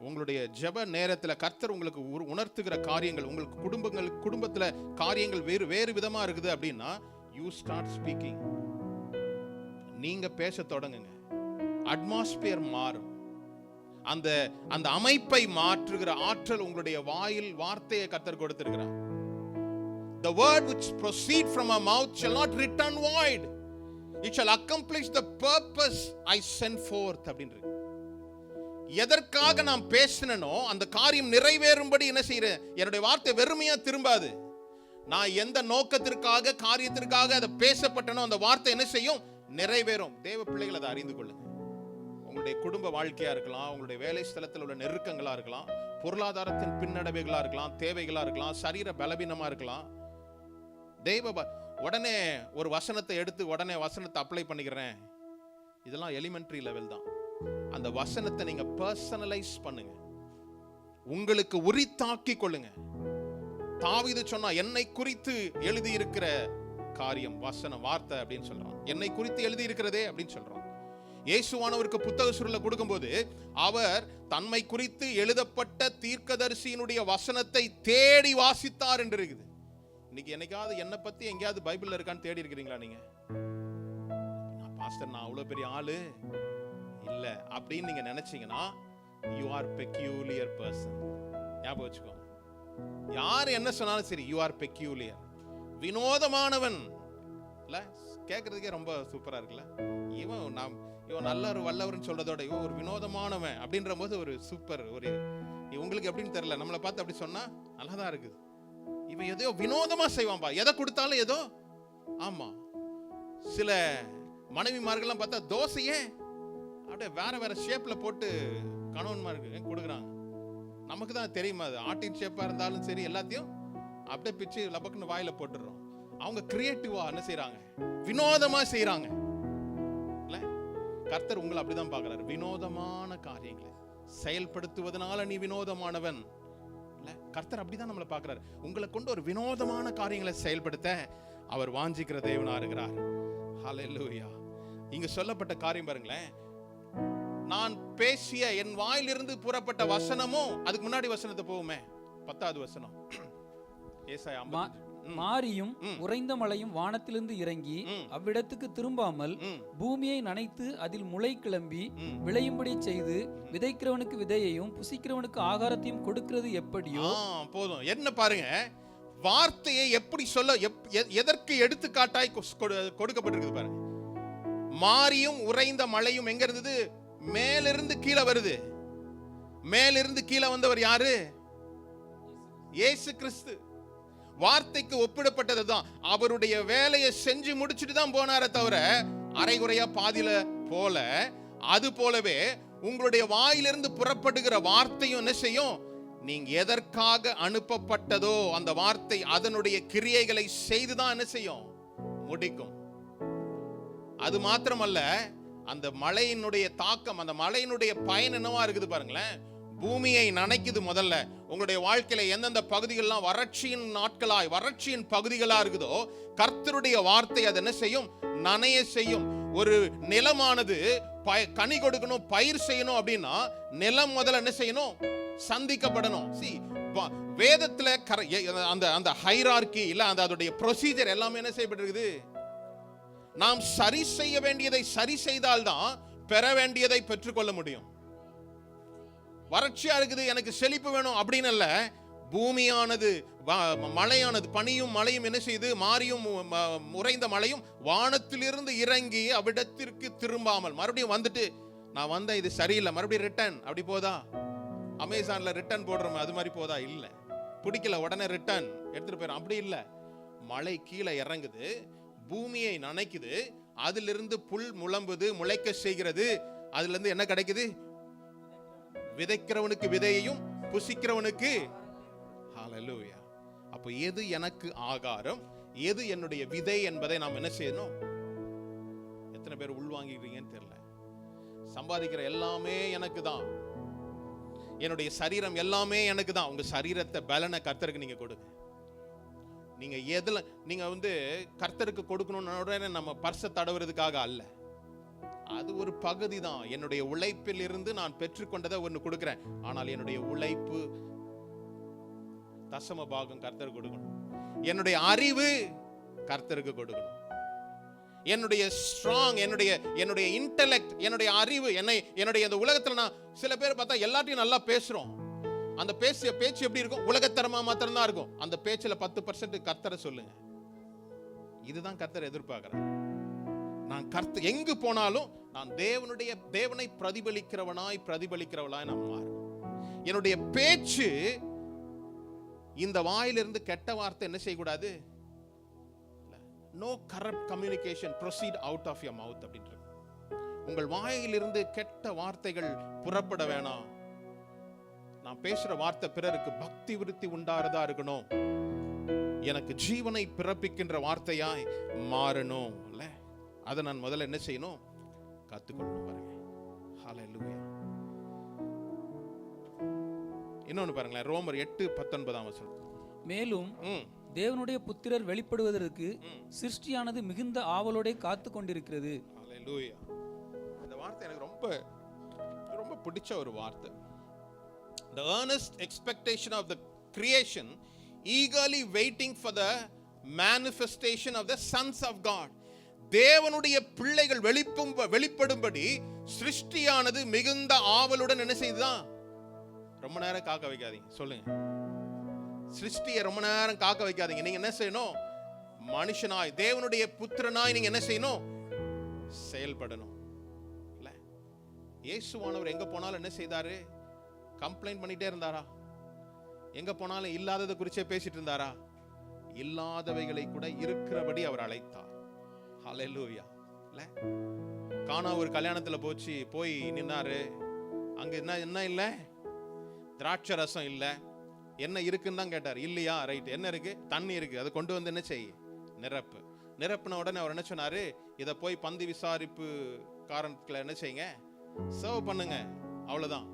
உங்களுடைய ஜெப நேரத்தில் கர்த்தர் உங்களுக்கு உணர்த்துகிற காரியங்கள், உங்களுக்கு குடும்பத்துல காரியங்கள் வேறு விதமா இருக்குது அப்படின்னா, யூ ஸ்டார்ட் ஸ்பீக்கிங். நீங்க பேச தொடங்குங்க. அட்மாஸ்பியர் மாறும். அந்த அமைப்பை மாற்றுகிற ஆற்றல் உங்களுடைய வார்த்தையை கர்த்தர் கொடுத்திருக்கிறார். The word which proceed from our mouth shall not return void. It shall accomplish the purpose I sent forth அப்படின்றது. எதற்காக நான் பேசினனோ அந்த காரியம் நிறைவேறும்படி என்ன செய்யறேன்? என்னுடைய வார்த்தை வெறுமையா திரும்பாது. நான் எந்த நோக்கத்திற்காக காரியத்திற்காக அதை பேசப்பட்டனோ அந்த வார்த்தை என்ன செய்யும்? நிறைவேறும். தேவ பிள்ளைகள் அதை அறிந்து கொள்ளுங்க. உங்களுடைய குடும்ப வாழ்க்கையா இருக்கலாம், உங்களுடைய வேலை ஸ்தலத்தில் உள்ள நெருக்கங்களா இருக்கலாம், பொருளாதாரத்தின் பின்னடைவுகளா இருக்கலாம், தேவைகளா இருக்கலாம், சரீர பலவீனமா இருக்கலாம். உடனே ஒரு வசனத்தை எடுத்து உடனே வசனத்தை அப்ளை பண்ணிக்கிறேன், இதெல்லாம் எலிமெண்டரி லெவல் தான். அந்த வசனத்தை நீங்க பர்சனலைஸ் பண்ணுங்க, உங்களுக்கு உரித்தாக்கி கொள்ளுங்க. தாவீது சொன்னா, என்னை குறித்து எழுதி இருக்கிற காரியம் வசனம் வார்த்தை அப்படின்னு சொல்றான். என்னை குறித்து எழுதி இருக்கிறதே அப்படின்னு சொல்றான். இயேசுவானவருக்கு புத்தக சுருளை கொடுக்கும்போது அவர் தன்மை குறித்து எழுதப்பட்ட தீர்க்கதரிசியினுடைய வசனத்தை தேடி வாசித்தார் என்று இருக்குது. இன்னைக்கு என்னைக்காவது என்னை பத்தி எங்கேயாவது பைபிள்ல இருக்கான்னு தேடி இருக்கிறீங்களா? நீங்க பாஸ்டர் நான் அவ்வளவு பெரிய ஆளு இல்ல அப்படின்னு நீங்க நினைச்சீங்கன்னா, you are peculiar person. ஞாபகம் வச்சுக்கோ. யார் என்ன சொன்னாலும் சரி, you are peculiar. வினோதமானவன் இல்ல, கேட்கறதுக்கே ரொம்ப சூப்பரா இருக்குல்ல. இவன் நல்ல ஒரு வல்லவர்னு சொல்றதோட இவன் ஒரு வினோதமானவன் அப்படின்ற போது ஒரு சூப்பர். ஒரு உங்களுக்கு எப்படின்னு தெரியல, நம்மளை பார்த்து அப்படி சொன்னா நல்லாதான் இருக்குது. இவன் ஏதோ வினோதமா செய்வான்பா, எதை கொடுத்தாலும் ஏதோ. ஆமா, சில மனைவிமார்கள்லாம் பார்த்தா தோசையே அப்படியே வேற ஷேப்ல போட்டு கணவன்மாருக்கு கொடுக்குறாங்க. நமக்கு தான் தெரியுமா, அது ஆட்டின் ஷேப்பா இருந்தாலும் சரி எல்லாத்தையும் அப்படியே பிச்சு லபக்குன்னு வாயில போட்டுடுறோம். அவங்க கிரியேட்டிவா என்ன செய்யறாங்க? வினோதமா செய்யறாங்க. கர்த்தர் உங்களை அப்படிதான் பார்க்கிறார். வினோதமான காரியங்களை செயல்படுத்துவதனால நீ வினோதமானவன். கர்த்தர் அப்படிதான் நம்மளை பார்க்கிறார். உங்களை கொண்டு ஒரு வினோதமான காரியங்களை செயல்படுத்த அவர் வாஞ்சிக்கிற தேவனா இருக்கிறார். ஹல்லேலூயா. இங்க சொல்லப்பட்ட காரியம் பாருங்களேன், நான் பேசிய என் வாயிலிருந்து புறப்பட்ட வசனமும், அதுக்கு முன்னாடி வசனத்தை போகுமே 10வது வசனம், ஏசாயா 50. மாரியும் உறைந்த மலையும் வானத்திலிருந்து இறங்கி அவ்விடத்துக்கு திரும்பாமல் பூமியை நனைத்து அதில் முளை கிளம்பி விளையும்படி செய்து விதைக்கிறவனுக்கு விதையையும் புசிக்கிறவனுக்கு ஆகாரத்தையும் கொடுக்கிறது எப்படியோ. போதும். என்ன பாருங்க, வார்த்தையை எப்படி சொல்ல, எதற்கு எடுத்துக்காட்டாய் கொடுக்கப்பட்டிருக்குது பாருங்க. மாரியும் உறைந்த மலையும் எங்க இருந்தது? மேலிருந்து கீழே வருது. மேலிருந்து கீழே வந்தவர் யாரு? இயேசு கிறிஸ்து. வார்த்தைக்கு ஒப்பிடப்பட்டது தான். அவருடைய வேலையை செஞ்சு முடிச்சுட்டு தான் போனாரே தவிர அரைகுறையா பாதியில போல. அது போலவே உங்களுடைய வாயிலிருந்து புறப்படுகிற வார்த்தையும் என்ன செய்யும்? நீங்க எதற்காக அனுப்பப்பட்டதோ அந்த வார்த்தை அதனுடைய கிரியைகளை செய்துதான் என்ன செய்யும்? முடிக்கும். அது மாத்திரமல்ல, அந்த மழையினுடைய தாக்கம், அந்த மழையினுடைய பயன் என்னவா இருக்குது பாருங்களேன். பூமியை நனைக்குது. முதல்ல உங்களுடைய வாழ்க்கையில எந்தெந்த பகுதிகள்லாம் வறட்சியின் நாட்களாய், வறட்சியின் பகுதிகளா இருக்குதோ, கர்த்தருடைய வார்த்தை அது என்ன செய்யும்? நனைய செய்யும். ஒரு நிலமானது கனி கொடுக்கணும், பயிர் செய்யணும் அப்படின்னா நிலம் முதல்ல என்ன செய்யணும்? சந்திக்கப்படணும். வேதத்துல அந்த ஹைரார்கி இல்ல, அந்த அதோடைய ப்ரொசீஜர் எல்லாமே என்ன செய்யப்பட்டிருக்குது? நாம் சரி செய்ய வேண்டியதை சரி செய்தால்தான் பெற வேண்டியதை பெற்றுக்கொள்ள முடியும். வறட்சியா இருக்குது, எனக்கு செழிப்பு வேணும் அப்படின்னு அல்ல. பூமியானது, மழையானது, பனியும் மழையும் என்ன செய்து? மாறியும் உறைந்த மழையும் வானத்திலிருந்து இறங்கி அவ்விடத்திற்கு திரும்பாமல் மறுபடியும் வந்துட்டு, நான் வந்த இது சரியில்லை, மறுபடியும் ரிட்டர்ன். அப்படி போதா? அமேசான்ல ரிட்டர்ன் போடுறோம், அது மாதிரி போதா? இல்ல. பிடிக்கல உடனே ரிட்டர்ன் எடுத்துட்டு போயிடும். அப்படி இல்ல. மழை கீழே இறங்குது, பூமியை நனைக்குது, அதிலிருந்து புல் முளம்புது, முளைக்க செய்கிறது. அதுல இருந்து என்ன கிடைக்குது? விதைக்கிறவனுக்கு விதையையும் புசிக்கிறவனுக்கு. ஹல்லேலூயா. அப்ப எது எனக்கு ஆகாரம், எது என்னுடைய விதை என்பதை நாம் என்ன செய்யணும்? எத்தனை பேர் உள்வாங்கிக்கிறீங்கன்னு தெரியல. சம்பாதிக்கிற எல்லாமே எனக்கு தான், என்னுடைய சரீரம் எல்லாமே எனக்கு தான். உங்க சரீரத்தை பலனை கர்த்தருக்கு நீங்க கொடுங்க. நீங்க எதுல நீங்க கர்த்தருக்கு கொடுக்கணும்னு உடனே நம்ம பர்ச தடவுறதுக்காக அல்ல. அது ஒரு பகுதி தான். என்னுடைய உழைப்பில் இருந்து நான் பெற்றுக்கொண்டதை ஒன்று கொடுக்கிறேன். ஆனால் என்னுடைய உழைப்பு தசம பாகம் கர்த்தருக்கு கொடுக்கணும். என்னுடைய அறிவு கர்த்தருக்கு கொடுக்கணும். என்னுடைய ஸ்ட்ராங், என்னுடைய இன்டெலெக்ட், என்னுடைய அறிவு, என்னுடைய இந்த உலகத்துல நான் சில பேர் பார்த்தா எல்லாத்தையும் நல்லா பேசுறோம். அந்த பேசிய பேச்சு எப்படி இருக்கும்? உலகத்தரமா மாத்திரம் தான் இருக்கும். அந்த பேச்சுல 10% கர்த்தரை சொல்லுங்க. இதுதான் கர்த்தர் எதிர்பார்க்கிறார். நான் எங்கு போனாலும் நான் தேவனை பிரதிபலிக்கிறவனாய் நான் மாறும். என்னுடைய பேச்சு, இந்த வாயிலிருந்து கெட்ட வார்த்தை என்ன செய்யக்கூடாது? No corrupt communication proceed out of your mouth அப்படின்றது. உங்கள் வாயிலிருந்து கெட்ட வார்த்தைகள் புறப்பட வேணாம். நான் பேசுற வார்த்தை பிறருக்கு பக்தி விருத்தி உண்டாறதா இருக்கணும். எனக்கு ஜீவனை பிறப்பிக்கின்ற வார்த்தையாய் மாறணும். இல்ல, அதை நான் முதல்ல என்ன செய்யணும்? கத்துக்கொள்ளணும். பாருங்க. ஹல்லேலூயா. இன்னொன்னு பாருங்களேன், ரோமர் 8:19. மேலும் தேவனுடைய புத்திரர் வெளிப்படுவதற்கு சிருஷ்டியானது மிகுந்த ஆவலோட காத்து கொண்டிருக்கிறது. ஹல்லேலூயா. இந்த வார்த்தை எனக்கு ரொம்ப ரொம்ப பிடிச்ச ஒரு வார்த்தை. The earnest expectation of the creation, eagerly waiting for the manifestation of the sons of God. தேவனுடைய பிள்ளைகள் வெளிப்படும்படி சிருஷ்டியானது மிகுந்த ஆவலுடன் என்ன செய்யுதுதான்? ரொம்ப நேரம் காக்க வைக்காதீங்க. சொல்லுங்க, சிருஷ்டியை ரொம்ப நேரம் காக்க வைக்காதீங்க. நீங்க என்ன செய்யணும்? மனுஷனாய், தேவனுடைய புத்திரனாய் நீங்க என்ன செய்யணும்? செயல்படணும். இல்ல, இயேசுவானவர் எங்க போனாலும் என்ன செய்தாரு? கம்ப்ளைண்ட் பண்ணிட்டே இருந்தாரா? எங்க போனாலும் இல்லாததை குறிச்சே பேசிட்டு இருந்தாரா? இல்லாதவைகளை கூட இருக்கிறபடி அவர் அழைத்தார். ஹல்லேலூயா. இல்ல, கானா ஒரு கல்யாணத்துல போய் நின்னாரு. அங்க என்ன இல்ல? திராட்சை ரசம் இல்ல. என்ன இருக்குன்னு தான் கேட்டார். இல்லையா? ரைட், என்ன இருக்கு? தண்ணி இருக்கு. அதை கொண்டு வந்து என்ன செய்? நிரப்புன உடனே அவர் என்ன சொன்னாரு? இதை போய் பந்தி விசாரிப்பு காரணத்துல என்ன செய்யுங்க? சர்வ் பண்ணுங்க. அவ்வளவுதான்.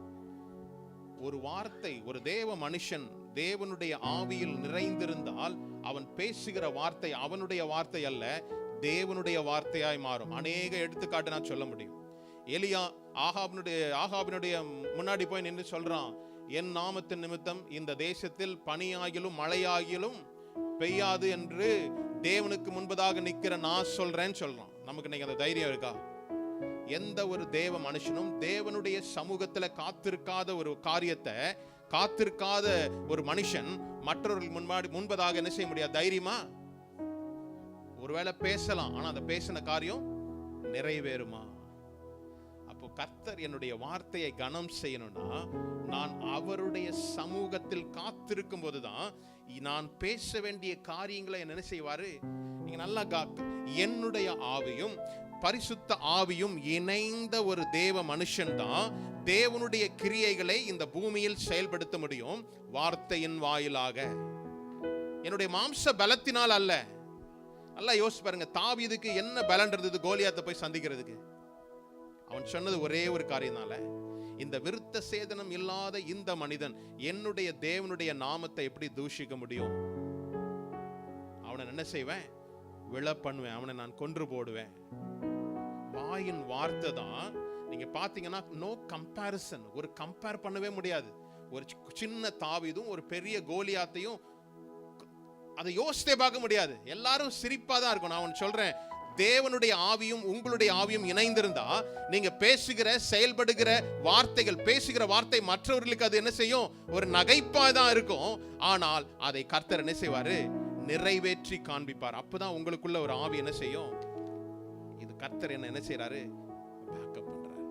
ஒரு வார்த்தை, ஒரு தேவ மனுஷன் தேவனுடைய ஆவியில் நிறைந்திருந்தால் அவன் பேசுகிற வார்த்தை அவனுடைய வார்த்தை அல்ல, தேவனுடைய வார்த்தையாய் மாறும். அநேக எடுத்துக்காட்டு நான் சொல்ல முடியும். எலியா ஆகாபினுடைய முன்னாடி போய் நின்று சொல்றான், என் நாமத்தின் நிமித்தம் இந்த தேசத்தில் பனியாகிலும் மழையாகிலும் பெய்யாது என்று தேவனுக்கு முன்பதாக நிக்கிற நான் சொல்றேன்னு சொல்றான். நமக்கு இன்னைக்கு அந்த தைரியம் இருக்கா? எந்த ஒரு தேவ மனுஷனும் தேவனுடைய சமூகத்துல காத்திருக்காத ஒரு காரியத்தை, காத்திருக்காத ஒரு மனுஷன் மற்றவர்கள் முன்பதாக என்ன செய்ய முடியாது? தைரியமா? ஒருவேளை பேசலாம், ஆனா அந்த பேசின காரியம் நிறைவேறுமா? அப்போ கர்த்தர் என்னுடைய வார்த்தையை கனம் செய்யணும்னா நான் அவருடைய சமூகத்தில் காத்திருக்கும் போதுதான் நான் பேச வேண்டிய காரியங்களை என்ன செய்வாரு? நீங்க நல்லா என்னுடைய ஆவியும் பரிசுத்த ஆவியும் இணைந்த ஒரு தேவ மனுஷன் தான் தேவனுடைய கிரியைகளை இந்த பூமியில் செயல்படுத்த முடியும். வார்த்தையின் வாயிலாக. என்னுடைய மாம்ச பலத்தினால் அல்ல. நல்லா யோசிச்சு பாருங்க, தாவீதுக்கு என்ன பலன் இருந்தது கோலியாத்தை போய் சந்திக்கிறதுக்கு? அவன் சொன்னது ஒரே ஒரு காரியம்னால, இந்த விருத்த சேதனம் இல்லாத இந்த மனிதன் என்னுடைய தேவனுடைய நாமத்தை எப்படி தூஷிக்க முடியும்? அவனை என்ன செய்வேன்? விழ பண்ணுவேன், அவனை நான் கொன்று போடுவேன். வாயின் வார்த்தை தான். நீங்க பாத்தீங்கன்னா நோ கம்பேரிசன், ஒரு கம்பேர் பண்ணவே முடியாது. ஒரு சின்ன தாவீதும் ஒரு பெரிய கோலியாத்தையும் அதை யோசித்தே பார்க்க முடியாது. எல்லாரும் சிரிப்பா தான் இருக்கும். நான் ஒன்று சொல்றேன், தேவனுடைய ஆவியும் உங்களுடைய ஆவியும் இணைந்திருந்தா நீங்க பேசுகிற செயல்படுகிற வார்த்தைகள், பேசுகிற வார்த்தை மற்றவர்களுக்கு அது என்ன செய்யும்? ஒரு நகைப்பா தான் இருக்கும். ஆனால் அதை கர்த்தர் என்ன செய்வாரு? நிறைவேற்றி காண்பிப்பார். அப்பதான் உங்களுக்குள்ள ஒரு ஆவி என்ன செய்யும்? இது கர்த்தர் என்ன செய்யறாரு? பேக்கப் பண்றாரு.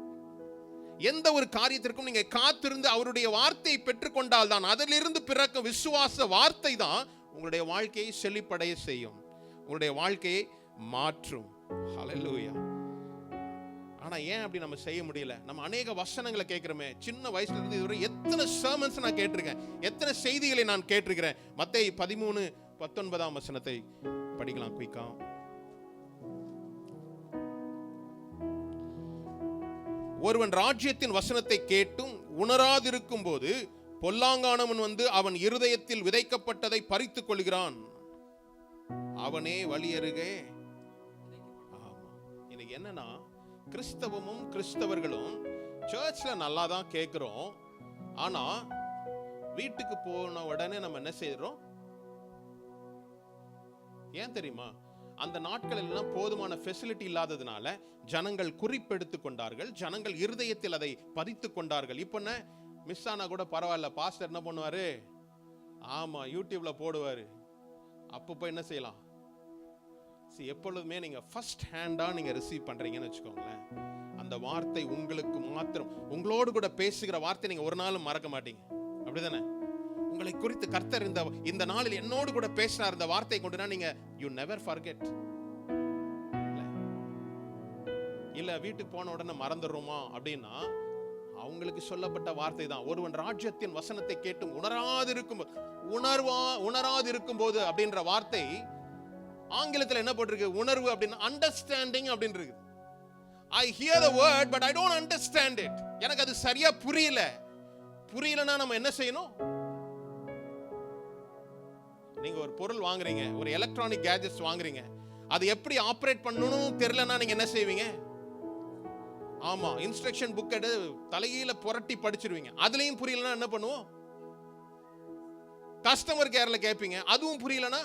எந்த ஒரு காரியத்திற்கும் நீங்க காத்திருந்து அவருடைய வார்த்தையை பெற்றுக்கொண்டால் தான், அதிலிருந்து பிறக்கும் விசுவாச வார்த்தை தான் உங்களுடைய வாழ்க்கையை செழிப்படைய செய்யும், உங்களுடைய வாழ்க்கையை மாற்றும். ஹல்லேலூயா. ஆனா ஏன் அப்படி நம்ம செய்ய முடியல? நம்ம அநேக வசனங்களை கேட்கிறோமே. சின்ன வயசுல இருந்து இதுவரை எத்தனை சர்மன்ஸ் நான் கேட்டிருக்கேன், எத்தனை செய்திகளை நான் கேட்டிருக்கிறேன். மத்தேயு 13:19 வசனத்தை படிக்கலாம் குயிக்கா. ஒருவன் ராஜ்யத்தின் வசனத்தை கேட்டும் உணராதிருக்கும் போது பொல்லாங்கானவன் வந்து அவன் இருதயத்தில் விதைக்கப்பட்டதை பறித்துக் கொள்கிறான், அவனே வழியருகே. இன்னைக்கு என்னன்னா, கிறிஸ்தவமும் கிறிஸ்தவர்களும் சர்ச்ல நல்லா தான் கேட்கிறோம். ஆனா வீட்டுக்கு போன உடனே நம்ம என்ன செய்யறோம்? ஏன் தெரியுமா? அந்த நாட்கள் எல்லாம் போதுமான ஃபெசிலிட்டி இல்லாததுனால ஜனங்கள் குறிப்பெடுத்து கொண்டார்கள், ஜனங்கள் இருதயத்தில் அதை பதித்து கொண்டார்கள். இப்ப என்ன, மிஸ் ஆனா கூட பரவாயில்ல, பாஸ்டர் என்ன பண்ணுவாரு? ஆமா, யூடியூப்ல போடுவாரு. அப்பப்போ என்ன செய்யலாம்? எப்பொழுதுமே நீங்க ஃபர்ஸ்ட் ஹேண்டா நீங்க ரிசீவ் பண்றீங்கன்னு வச்சுக்கோங்களேன், அந்த வார்த்தை உங்களுக்கு மாத்திரம், உங்களோடு கூட பேசுகிற வார்த்தை நீங்க ஒரு நாளும் மறக்க மாட்டீங்க. அப்படிதானே? உங்களை குறித்து கர்த்தர் இந்த நாளில் என்னோடு கூட பேசினார், இந்த வார்த்தை கொண்டுனா நீங்க யூ நெவர் ஃபர்கெட். இல்ல வீட்டுக்கு போன உடனே மறந்துடுறோமா அப்படின்னா, அவங்களுக்கு சொல்லப்பட்ட வார்த்தை தான். ஒருவன் ராஜ்யத்தின் வசனத்தை கேட்டும் உணராதிருக்கும் போது அப்படின்ற வார்த்தை ஆங்கிலத்தில் என்ன போட்டிருக்கு? உணர்வு அப்படின்னு, அண்டர்ஸ்டாண்டிங் அப்படின்னு இருக்கு. I hear the word but I don't understand it. எனக்கு அது சரியா புரியலனா நம்ம என்ன செய்யணும்? நீங்க ஒரு பொருள் வாங்குறீங்க, ஒரு எலக்ட்ரானிக் கேஜெட்ஸ் வாங்குறீங்க, அது எப்படி ஆபரேட் பண்ணணும் தெரியலனா நீங்க என்ன செய்வீங்க? ஆமா, இன்ஸ்ட்ரக்ஷன் புக் எடுத்து தலையில புரட்டி படிச்சிருவீங்க. அதுலயும் புரியலனா என்ன பண்ணுவோம்? கஸ்டமர் கேர்ல கேட்பீங்க, அதுவும் புரியலனா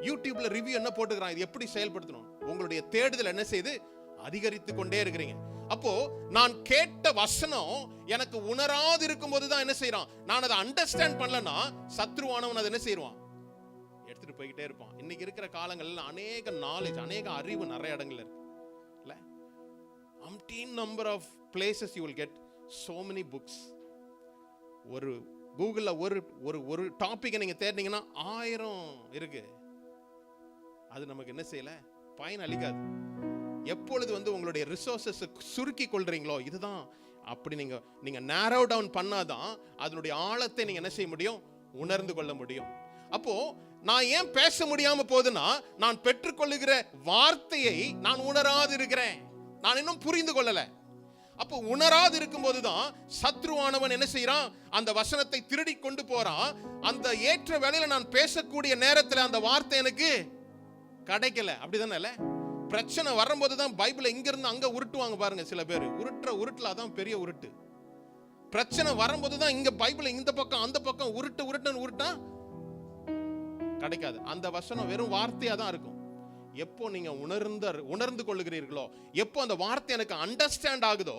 யூடியூப்ல ரிவ்யூ என்ன போட்டுக்கிறான், இது எப்படி செயல்படுத்தணும்? உங்களுடைய தேடுதல் என்ன செய்து அதிகரித்து கொண்டே இருக்கிறீங்க. அப்போ நான் கேட்ட வசனம் எனக்கு உணராது இருக்கும்போது தான் என்ன செய்யறான்? நான் அதை அண்டர்ஸ்டாண்ட் பண்ணலனா சத்ருவானவன் அதை என்ன செய்வான்? எடுத்துட்டு போய்கிட்டே இருப்பான். இன்னைக்கு இருக்கிற காலங்கள்ல அநேக நாலேஜ், அநேக அறிவு நிறைய இடங்கள்ல இருக்கு. இல்ல, umpteen number of places you will get so many books. ஒரு கூகுள்ல ஒரு டாபிக்கை நீங்க தேடினீங்கன்னா 1000 இருக்கு. அது நமக்கு என்ன செய்யல? பயன் அளிக்காது. எப்பொழுது உங்களுடைய ரிசோர்சஸ் சுருக்கி கொள்றீங்களோ, இதுதான் அப்படி நீங்க நேரோ டவுன் பண்ணாதான் அதனுடைய ஆழத்தை நீங்க என்ன செய்ய முடியும்? உணர்ந்து கொள்ள முடியும். அப்போ நான் ஏன் பேச முடியாம போதுன்னா, நான் பெற்றுக்கொள்ளுகிற வார்த்தையை நான் உணராது இருக்கிறேன், நான் இன்னும் புரிந்து கொள்ளல. அப்போ உணராது இருக்கும் போதுதான் சத்ருவானவன் என்ன செய்யறான்? அந்த வசனத்தை திருடி கொண்டு போறான். அந்த ஏற்ற வேளையில நான் பேசக்கூடிய நேரத்தில் அந்த வார்த்தை எனக்கு கிடைக்கல. அப்படிதானே? பிரச்சனை வரும்போது தான் பைபிளை இங்க இருந்து அங்க உருட்டுவாங்க பாருங்க. சில பேர் உருட்டுல அதான் பெரிய உருட்டு. பிரச்சனை வரும்போது தான் இங்க பைபிளை இந்த பக்கம் அந்த பக்கம் உருட்டா கிடைக்காது. அந்த வசனம் வெறும் வார்த்தையா தான் இருக்கும். எப்போ நீங்க உணர்ந்து கொள்ளுகிறீர்களோ, எப்போ அந்த வார்த்தை எனக்கு அண்டர்ஸ்டாண்ட் ஆகுதோ,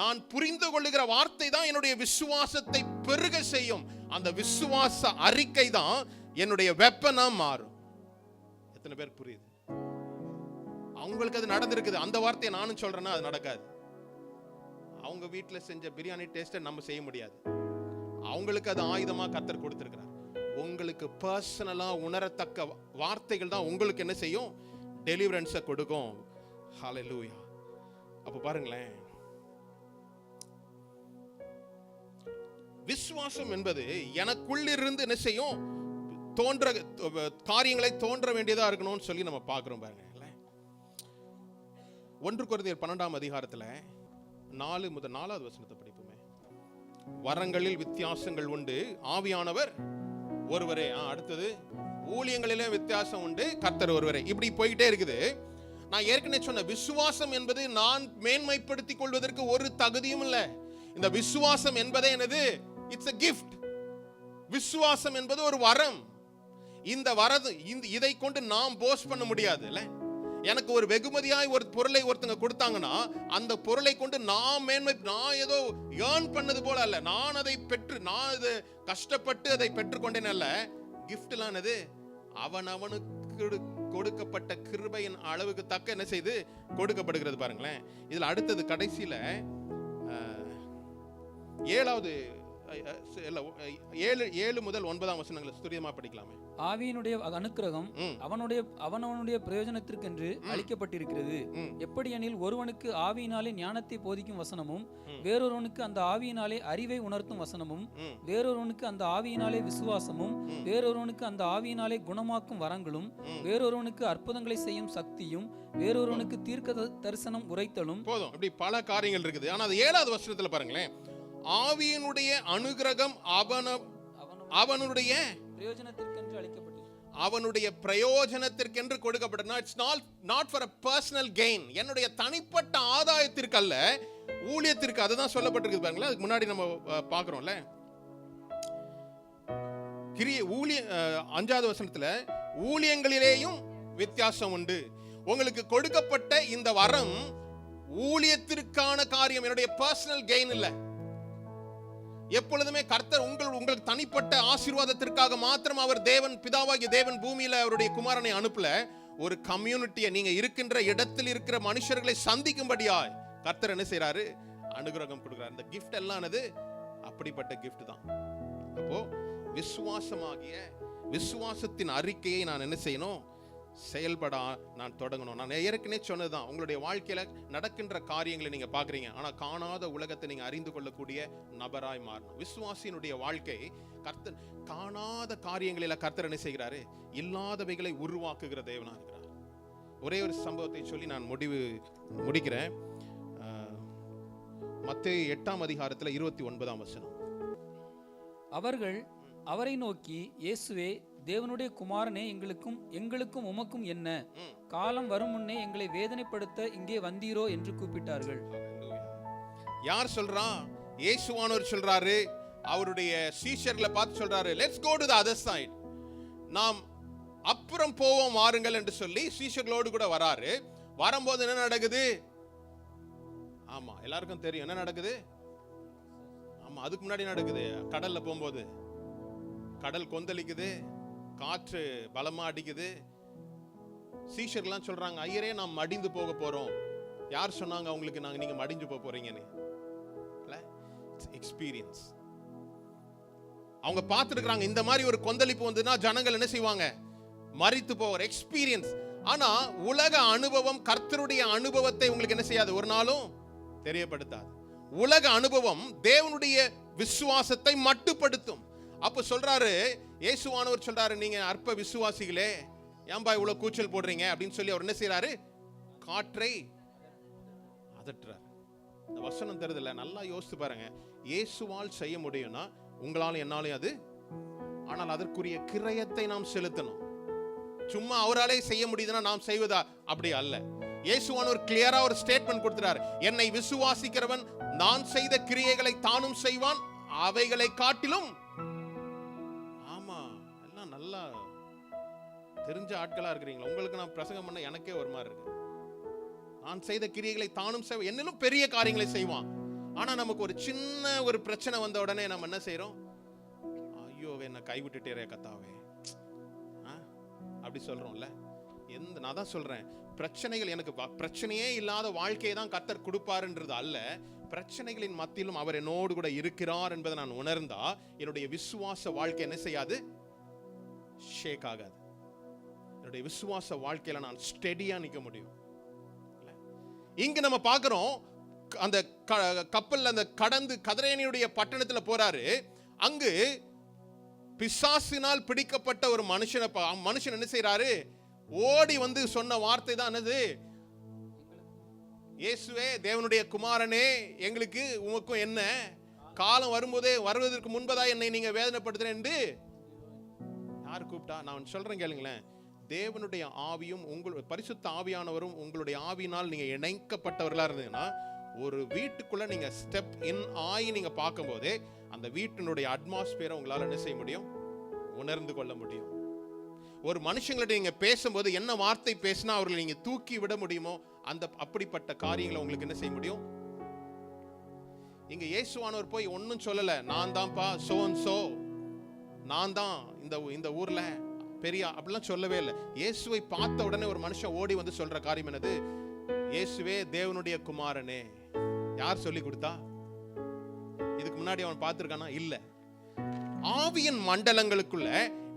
நான் புரிந்து கொள்ளுகிற வார்த்தை தான் என்னுடைய விசுவாசத்தை பெருக செய்யும். அந்த விசுவாச அறிக்கை தான் என்னுடைய வெப்பனா மாறும். எத்தனை பேர் புரியுது? அவங்களுக்கு அது நடந்திருக்குது. அந்த வார்த்தையை நானும் சொல்றேன்னா அது நடக்காது. அவங்க வீட்டில் செஞ்ச பிரியாணி டேஸ்ட்டை நம்ம செய்ய முடியாது. அவங்களுக்கு அது ஆயுதமா கர்த்தர் கொடுத்திருக்கிறார். உங்களுக்கு பர்சனலா உணரத்தக்க வார்த்தைகள் தான் உங்களுக்கு என்ன செய்யும்? டெலிவரன்ஸை கொடுக்கும். ஹல்லேலூயா. அப்ப பாருங்களேன், விசுவாசம் என்பது எனக்குள்ளிருந்து என்ன செய்யும்? காரியங்களை தோன்ற வேண்டியதா இருக்கணும்னு சொல்லி நம்ம பார்க்கிறோம் பாருங்க. 1 கொரிந்தியர் 12 அதிகாரத்துல 4 முதல் 4வது வசனத்தை படிப்போமே. வரங்களில் வித்தியாசங்கள் உண்டு, ஆவியானவர் ஒருவரே. அடுத்தது ஊழியங்களிலே வித்தியாசம் உண்டு, கர்த்தர் ஒருவரே. இப்படி போய்கிட்டே இருக்குது. நான் ஏற்கனவே சொன்ன விசுவாசம் என்பது நான் மேன்மைப்படுத்திக் கொள்வதற்கு ஒரு தகுதியும் இல்லை. இந்த விசுவாசம் என்பதே என்னது? It's a gift. விசுவாசம் என்பது ஒரு வரம். இந்த வரது இதை கொண்டு நாம் போஸ்ட் பண்ண முடியாது இல்ல. எனக்கு ஒரு வெகுமதியாய் ஒரு பொருளை ஒருத்தங்க கொடுத்தாங்கன்னா அந்த பொருளை கொண்டு நான் ஏதோ ஏர்ன் பண்ணது போல அல்ல, நான் அதை பெற்று, நான் இது கஷ்டப்பட்டு அதை பெற்றுக்கொண்டேன் அல்ல. கிஃப்ட்லாம் என்னது? அவனுக்கு கொடுக்கப்பட்ட கிருபையின் அளவுக்கு தக்க என்ன செய்து கொடுக்கப்படுகிறது. பாருங்களேன், இதுல அடுத்தது கடைசியில 7 முதல் 9 வசனங்களை துரியமா படிக்கலாமே. ஆவியினுடைய அனுக்கிரகம் அவனவனுடைய பிரயோஜனத்திற்கென்று அளிக்கப்பட்டிருக்கிறது. எப்படி எனில், ஒருவனுக்கு ஆவியினாலே ஞானத்தை போதிக்கும் வசனமும், வேறொருவனுக்கு அந்த ஆவியினாலே அறிவை உணர்த்தும் வசனமும், வேறொருவனுக்கு அந்த ஆவியினாலே விசுவாசமும், வேறொருவனுக்கு அந்த ஆவியினாலே குணமாக்கும் வரங்களும், வேறொருவனுக்கு அற்புதங்களை செய்யும் சக்தியும், வேறொருவனுக்கு தீர்க்க தரிசனம் உரைத்தலும். போதும், இப்படி பல காரியங்கள் இருக்குது. ஆனா அது 7வது வசனத்துல பாருங்களேன், ஆவியினுடைய அனுக்கிரகம் அவனுடைய பிரயோஜனத்திற்கென்று அளிக்கப்பட்டது. அவனுடைய பிரயோஜனத்திற்கென்று கொடுக்கப்பட்டது. It's not for a personal gain. என்னுடைய தனிப்பட்ட ஆதாயத்திற்கு அல்ல, ஊழியத்திற்கு. அதுதான் சொல்லப்பட்டிருக்கு பாருங்களேன். அதுக்கு முன்னாடி நம்ம பார்க்கிறோம்ல, 5வது வசனத்துல ஊழியங்களிலேயும் வித்தியாசம் உண்டு. உங்களுக்கு கொடுக்கப்பட்ட இந்த வரம் ஊழியத்திற்கான காரியம், என்னுடைய பர்சனல் கெயின் இல்ல. எப்பொழுதுமே கர்த்தர் உங்களுக்கு தனிப்பட்ட ஆசீர்வாதத்திற்காக மாத்திரம் அவர் தேவன், பிதாவாகிய தேவன் பூமியில அவருடைய குமாரனை அனுப்பல. ஒரு கம்யூனிட்டியை, நீங்க இருக்கின்ற இடத்தில் இருக்கிற மனுஷர்களை சந்திக்கும்படியா கர்த்தர் என்ன செய்யறாரு? அனுகிரகம் கொடுக்கிறார். இந்த கிஃப்ட் எல்லாம் அப்படிப்பட்ட கிஃப்ட் தான். அப்போ விசுவாசத்தின் அறிக்கையை நான் என்ன செய்யணும்? செயல்பட நான் தொடங்கணும். நான் ஏற்கனவே சொன்னதுதான், உங்களுடைய வாழ்க்கையில நடக்கின்ற காரியங்களை நீங்க பாக்குறீங்க, ஆனா காணாத உலகத்தை நீங்க அறிந்து கொள்ளக்கூடிய நபராய் மாறணும். விசுவாசியினுடைய வாழ்க்கை கர்த்தர் காணாத காரியங்களில கர்த்தர் என்ன செய்கிறாரு? இல்லாதவைகளை உருவாக்குகிற தேவனா இருக்கிறார். ஒரே ஒரு சம்பவத்தை சொல்லி நான் முடிக்கிறேன். மத்தேயு 8ஆம் அதிகாரத்துல 29ஆம் வசனம். அவர்கள் அவரை நோக்கி, இயேசுவே, தேவனுடைய குமாரனே, எங்களுக்கும் உமக்கும் என்ன? காலம் வரும் முன்னே எங்களை வேதனைப்படுத்த இங்கே வந்தீரோ என்று கூப்பிட்டார்கள். யார் சொல்றா? இயேசுவானவர் சொல்றாரு. அவருடைய சீஷர்களை பார்த்து சொல்றாரு, let's go to the other side. நாம் அப்புறம் போவோம் வாருங்கள் என்று சொல்லி சீஷர்களோடு கூட வராரு. வரும்போது என்ன நடக்குது? ஆமா, எல்லாருக்கும் தெரியும் என்ன நடக்குது. ஆமா, அதுக்கு முன்னாடி நடக்குது. கடல்ல போகும்போது கடல் கொந்தளிக்குது, காற்று பலமா அடிக்குது. சீஷர்கள்லாம் சொல்றாங்க, ஐயரே, நாம் மடிந்து போக போறோம். யார் சொன்னாங்க உங்களுக்கு நீங்க மடிஞ்சு போக போறீங்கன்னு? எக்ஸ்பீரியன்ஸ். அவங்க பார்த்துருக்காங்க, இந்த மாதிரி ஒரு கொந்தளிப்பு வந்ததுன்னா ஜனங்கள் என்ன செய்வாங்க? மரித்து போகிற எக்ஸ்பீரியன்ஸ். ஆனா உலக அனுபவம் கர்த்தருடைய அனுபவத்தை உங்களுக்கு என்ன செய்யாது? ஒரு நாளும் தெரியப்படுத்தாது. உலக அனுபவம் தேவனுடைய விசுவாசத்தை மட்டுப்படுத்தும். அப்ப சொல்றாரு, இயேசுவானவர் சொல்றாரு, நீங்க அற்ப விசுவாசிகளே, ஏன்பா இவ்வளவு கூச்சல் போடுறீங்க அப்படின்னு சொல்லி அவர் என்ன செய்யறாரு? காற்றை அதட்டுறார். இந்த வசனம் தெரியுதுல்ல, நல்லா யோசித்து பாருங்க. இயேசுவால் செய்ய முடியும்னா உங்களாலும் என்னாலும் அது, ஆனால் அதற்குரிய கிரயத்தை நாம் செலுத்தணும். சும்மா அவராலே செய்ய முடியுதுன்னா நாம் செய்வதா? அப்படி அல்ல. இயேசுவானவர் கிளியரா ஒரு ஸ்டேட்மெண்ட் கொடுக்கிறார், என்னை விசுவாசிக்கிறவன் நான் செய்த கிரியைகளை தானும் செய்வான், அவைகளை காட்டிலும். நல்லா தெரிஞ்ச ஆட்களா இருக்கிறீங்களா? உங்களுக்கு நான் பிரசங்கம் பண்ண எனக்கே ஒரு மாதிரி இருக்கு. நான் செய்த கிரியைகளை தானும் செய்வான், என்னிலும் பெரிய காரியங்களை செய்வான். ஆனா நமக்கு ஒரு சின்ன ஒரு பிரச்சனை வந்த உடனே நம்ம என்ன செய்யறோம்? ஐயோ, என்ன கைவிட்டுட்டே கத்தாவே அப்படி சொல்றோம்ல. நான் தான் சொல்றேன், பிரச்சனைகள், எனக்கு பிரச்சனையே இல்லாத வாழ்க்கையை தான் கர்த்தர் கொடுப்பாருன்றது அல்ல. பிரச்சனைகளின் மத்தியிலும் அவர் என்னோடு கூட இருக்கிறார் என்பதை நான் உணர்ந்தா என்னுடைய விசுவாச வாழ்க்கை என்ன செய்யாது? ஷேக் ஆகாது. என்னுடைய விசுவாச வாழ்க்கையில நான் ஸ்டெடியா நிக்க முடியும். இங்க நம்ம பார்க்கிறோம், அந்த கப்பல்ல அந்த கடந்து கதரேனியுடைய பட்டணத்துல போறாரு. அங்கு பிசாசினால் பிடிக்கப்பட்ட ஒரு மனுஷன் என்ன செய்யறாரு? ஓடி வந்து சொன்ன வார்த்தை தான் என்னது? இயேசுவே, தேவனுடைய குமாரனே, எங்களுக்கு உமக்கும் என்ன? காலம் வருவதற்கு முன்பதா என்னை நீங்க வேதனைப்படுத்துறேன் என்று யார் கூப்பிட்டா? நான் சொல்றேன் கேளுங்களேன். தேவனுடைய ஆவியும் பரிசுத்த ஆவியானவரும் உங்களுடைய ஆவியினால் நீங்க இணைக்கப்பட்டவர்களா இருந்தீங்கன்னா, ஒரு வீட்டுக்குள்ள நீங்க ஸ்டெப் இன் ஆகி நீங்க பார்க்கும் போதே அந்த வீட்டினுடைய அட்மாஸ்பியரை உங்களால என்ன செய்ய முடியும்? உணர்ந்து கொள்ள முடியும். ஒரு மனுஷங்கள்ட்ட நீங்க பேசும்போது என்ன வார்த்தை பேசினா அவர்களை நீங்க தூக்கி விட முடியுமோ அப்படிப்பட்ட காரியங்களை உங்களுக்கு என்ன செய்ய முடியும்? இங்க இயேசுவானவர் போய் ஒன்னும் சொல்லல, நான் தான்ப்பா சோ அண்ட் சோ, நான் தான் இந்த ஊர்ல பெரிய அப்படிலாம் சொல்லவே இல்லை. இயேசுவை பார்த்த உடனே ஒரு மனுஷன் ஓடி வந்து சொல்ற காரியம் என்னது? இயேசுவே தேவனுடைய குமாரனே. யார் சொல்லி கொடுத்தா? இதுக்கு முன்னாடி அவன் பார்த்திருக்கானா? இல்ல. ஆவியின் மண்டலங்களுக்குள்ள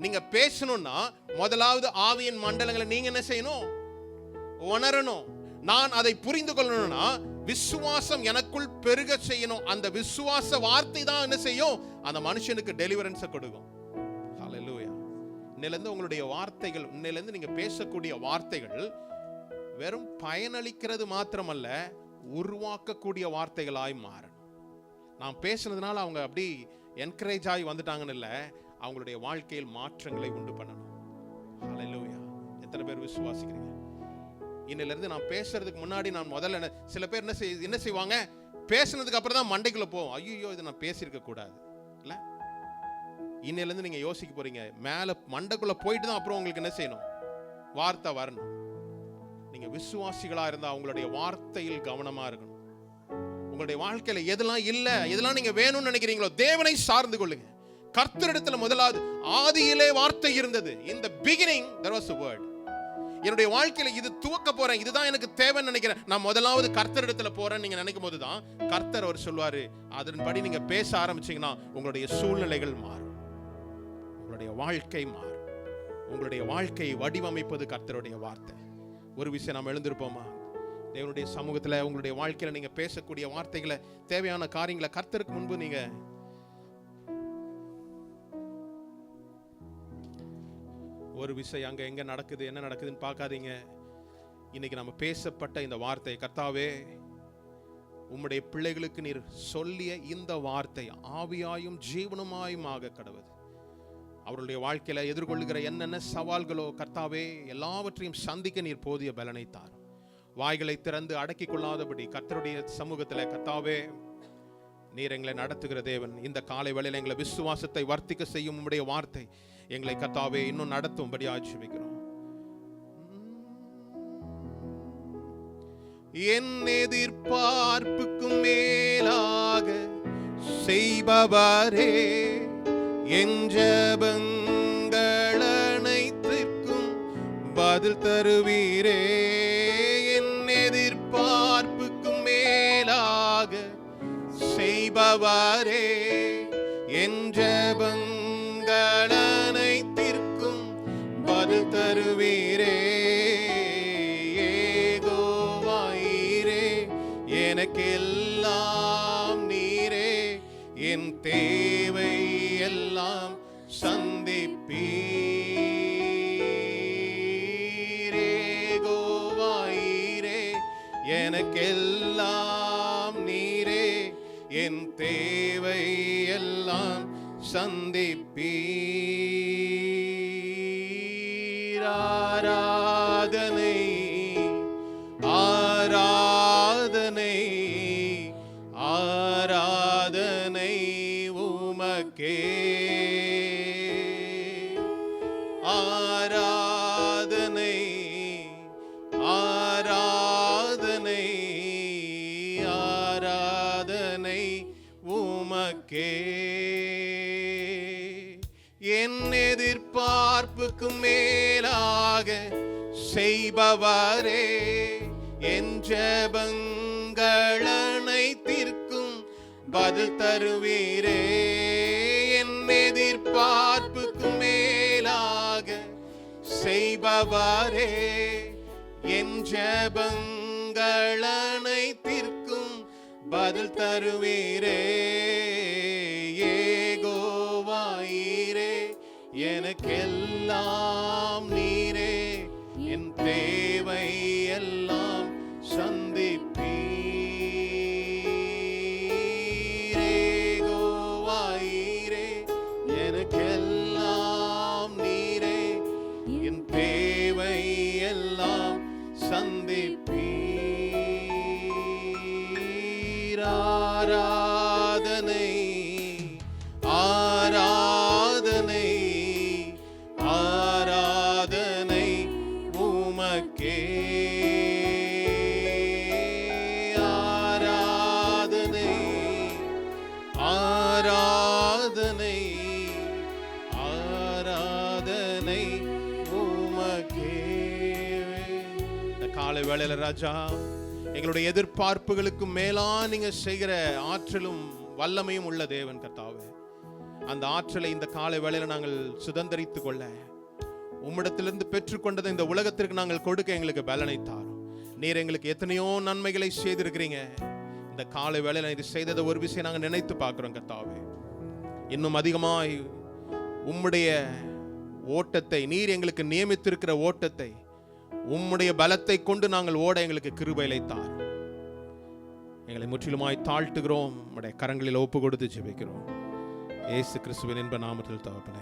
நீங்க பேசணும்னா முதலாவது ஆவியின் மண்டலங்களை நீங்க என்ன செய்யணும்? உணரணும். நான் அதை புரிந்து கொள்ளணும்னா விசுவாசம் எனக்குள் பெருக செய்யணும். அந்த விசுவாச வார்த்தை தான் என்ன செய்யும்? அந்த மனுஷனுக்கு டெலிவரன்ஸை கொடுக்கும். ஹல்லேலூயா. இன்னிலிருந்து உங்களுடைய வார்த்தைகள், இன்னிலிருந்து நீங்க பேசக்கூடிய வார்த்தைகள் வெறும் பயனளிக்கிறது மாத்திரமல்ல, உருவாக்கக்கூடிய வார்த்தைகளாய் மாறணும். நான் பேசுனதுனால அவங்க அப்படி என்கரேஜ் ஆகி வந்துட்டாங்கன்னு இல்லை, அவங்களுடைய வாழ்க்கையில் மாற்றங்களை உண்டு பண்ணணும். ஹல்லேலூயா. எத்தனை பேர் விசுவாசிக்கிறீங்க? இன்னிலிருந்து நான் பேசுறதுக்கு முன்னாடி நான் முதல்ல சில பேர் என்ன செய்வாங்க? பேசுனதுக்கு அப்புறம் தான் மண்டைக்குள்ள போவோம். ஐயோ இதை நான் பேசியிருக்க கூடாது இல்ல. இன்னிலிருந்து நீங்க யோசிக்க போறீங்க, மேல மண்டைக்குள்ள போயிட்டு தான் அப்புறம் உங்களுக்கு என்ன செய்யணும்? வார்த்தை வரணும். நீங்க விசுவாசிகளா இருந்தா உங்களுடைய வார்த்தையில் கவனமா இருக்கணும். உங்களுடைய வாழ்க்கையில எதெல்லாம் இல்ல, எதெல்லாம் நீங்க வேணும்னு நினைக்கிறீங்களோ தேவனை சார்ந்து கொள்ளுங்க. கர்த்தரிடத்துல முதலாவது ஆதியிலே வார்த்தை இருந்தது. In the beginning there was a word. என்னுடைய வாழ்க்கையில இது துவக்க போறேன், இதுதான் எனக்கு தேவைன்னு நினைக்கிறேன், நான் முதலாவது கர்த்தரிடத்துல போறேன்னு நீங்க நினைக்கும் போதுதான் கர்த்தர் அவர் சொல்வாரு. அதன்படி நீங்க பேச ஆரம்பிச்சீங்கன்னா உங்களுடைய சூழ்நிலைகள் மாறும், உங்களுடைய வாழ்க்கை மாறும். உங்களுடைய வாழ்க்கையை வடிவமைப்பது கர்த்தருடைய வார்த்தை. ஒரு விஷயம் நாம் எழுந்திருப்போமா? தேவனுடைய சமூகத்துல உங்களுடைய வாழ்க்கையில நீங்க பேசக்கூடிய வார்த்தைகளை, தேவையான காரியங்களை கர்த்தருக்கு முன்பு நீங்க ஒரு விஷயம் அங்க எங்க நடக்குது, என்ன நடக்குதுன்னு பார்க்காதீங்க. இன்னைக்கு நம்ம பேசப்பட்ட இந்த வார்த்தை, கர்த்தாவே உம்முடைய பிள்ளைகளுக்கு நீர் சொல்லிய இந்த வார்த்தை ஆவியாயும் ஜீவனுமாயும் ஆக கடவுது. அவருடைய வாழ்க்கையில எதிர்கொள்ளுகிற என்னென்ன சவால்களோ கர்த்தாவே எல்லாவற்றையும் சந்திக்க நீர் போதிய பலனை தாரும். வாய்களை திறந்து அடக்கி கொள்ளாதபடி கர்த்தருடைய சமூகத்துல கர்த்தாவே நீர் எங்களை நடத்துகிற தேவன். இந்த காலை வேளையில எங்களை விசுவாசத்தை வர்த்திக்க செய்யும் உம்முடைய வார்த்தை எங்களை கர்த்தாவே இன்னும் நடத்தும்படி ஆசீர்வதிக்கிறோம். என் எதிர்பார்ப்புக்கும் மேலாக செய்பவரே, என் ஜெபங்கள் அனைத்திற்கும் பதில் தருவீரே. என் எதிர்பார்ப்புக்கும் மேலாக செய்பவரே, என் ஜெபங்கள் அனைத்திற்கும் பதில் தருவீரே. ஏகோவாயிரே, எனக்கெல்லாம் நீரே, என் தேவை எல்லாம் சந்திப்பீர். ஏகோவாயிரே, எனக்கெல்லாம் நீரே, என் தேவை எல்லாம் சந்திப்பீர். ஆராதனை ஆராதனை ஆராதனை உமக்கே. ஆராதனை ஆராதனை ஆராதனை உமக்கே. என் எதிர்பார்ப்புக்கு மேலாக செய்பவரே, என் ஜெபங்கள் அனைத்திற்கும் பதில் தருவீரே. என் எதிர்பார்ப்புக்கு மேலாக செய்பவரே, என் ஜெபங்கள் அனைத்திற்கும் பதில் தருவீரே. ஏகோவாயிரே, எனக்கெல்லாம் நீரே, என் தேவை எல்லாம் சந்திப்பீர். ஏகோவாயிரே, ஆராதனை ஆராதனை ஆராதனை உமக்கே ஆராதனை ஆராதனை ஆராதனை உமக்கே. இந்த காலை வேளையில ராஜா, எங்களுடைய எதிர்பார்ப்புகளுக்கு மேலா நீங்க செய்கிற ஆற்றலும் வல்லமையும் உள்ள தேவன் கர்த்தாவே, அந்த ஆற்றலை இந்த காலை வேளையில நாங்கள் சுதந்தரித்துக் கொள்ள, உம்மிடத்திலிருந்து பெற்றுக்கொண்டதை இந்த உலகத்திற்கு நாங்கள் கொடுக்க எங்களுக்கு பலனை தாரும். நீர் எங்களுக்கு எத்தனையோ நன்மைகளை செய்திருக்கிறீங்க. இந்த காலை வேளையில இது செய்ததை ஒரு விஷயம் நாங்கள் நினைத்து பார்க்கிறோம் கர்த்தாவே. இன்னும் அதிகமாய் உம்முடைய ஓட்டத்தை, நீர் எங்களுக்கு நியமித்திருக்கிற ஓட்டத்தை உம்முடைய பலத்தை கொண்டு நாங்கள் ஓட எங்களுக்கு கிருபையை தாரும். எங்களை முற்றிலுமாய் தாழ்த்துகிறோம், உம்முடைய கரங்களில் ஒப்பு கொடுத்து ஜெபிக்கிறோம். இயேசு கிறிஸ்துவின் இன்ப நாமத்தில் தகப்பனே.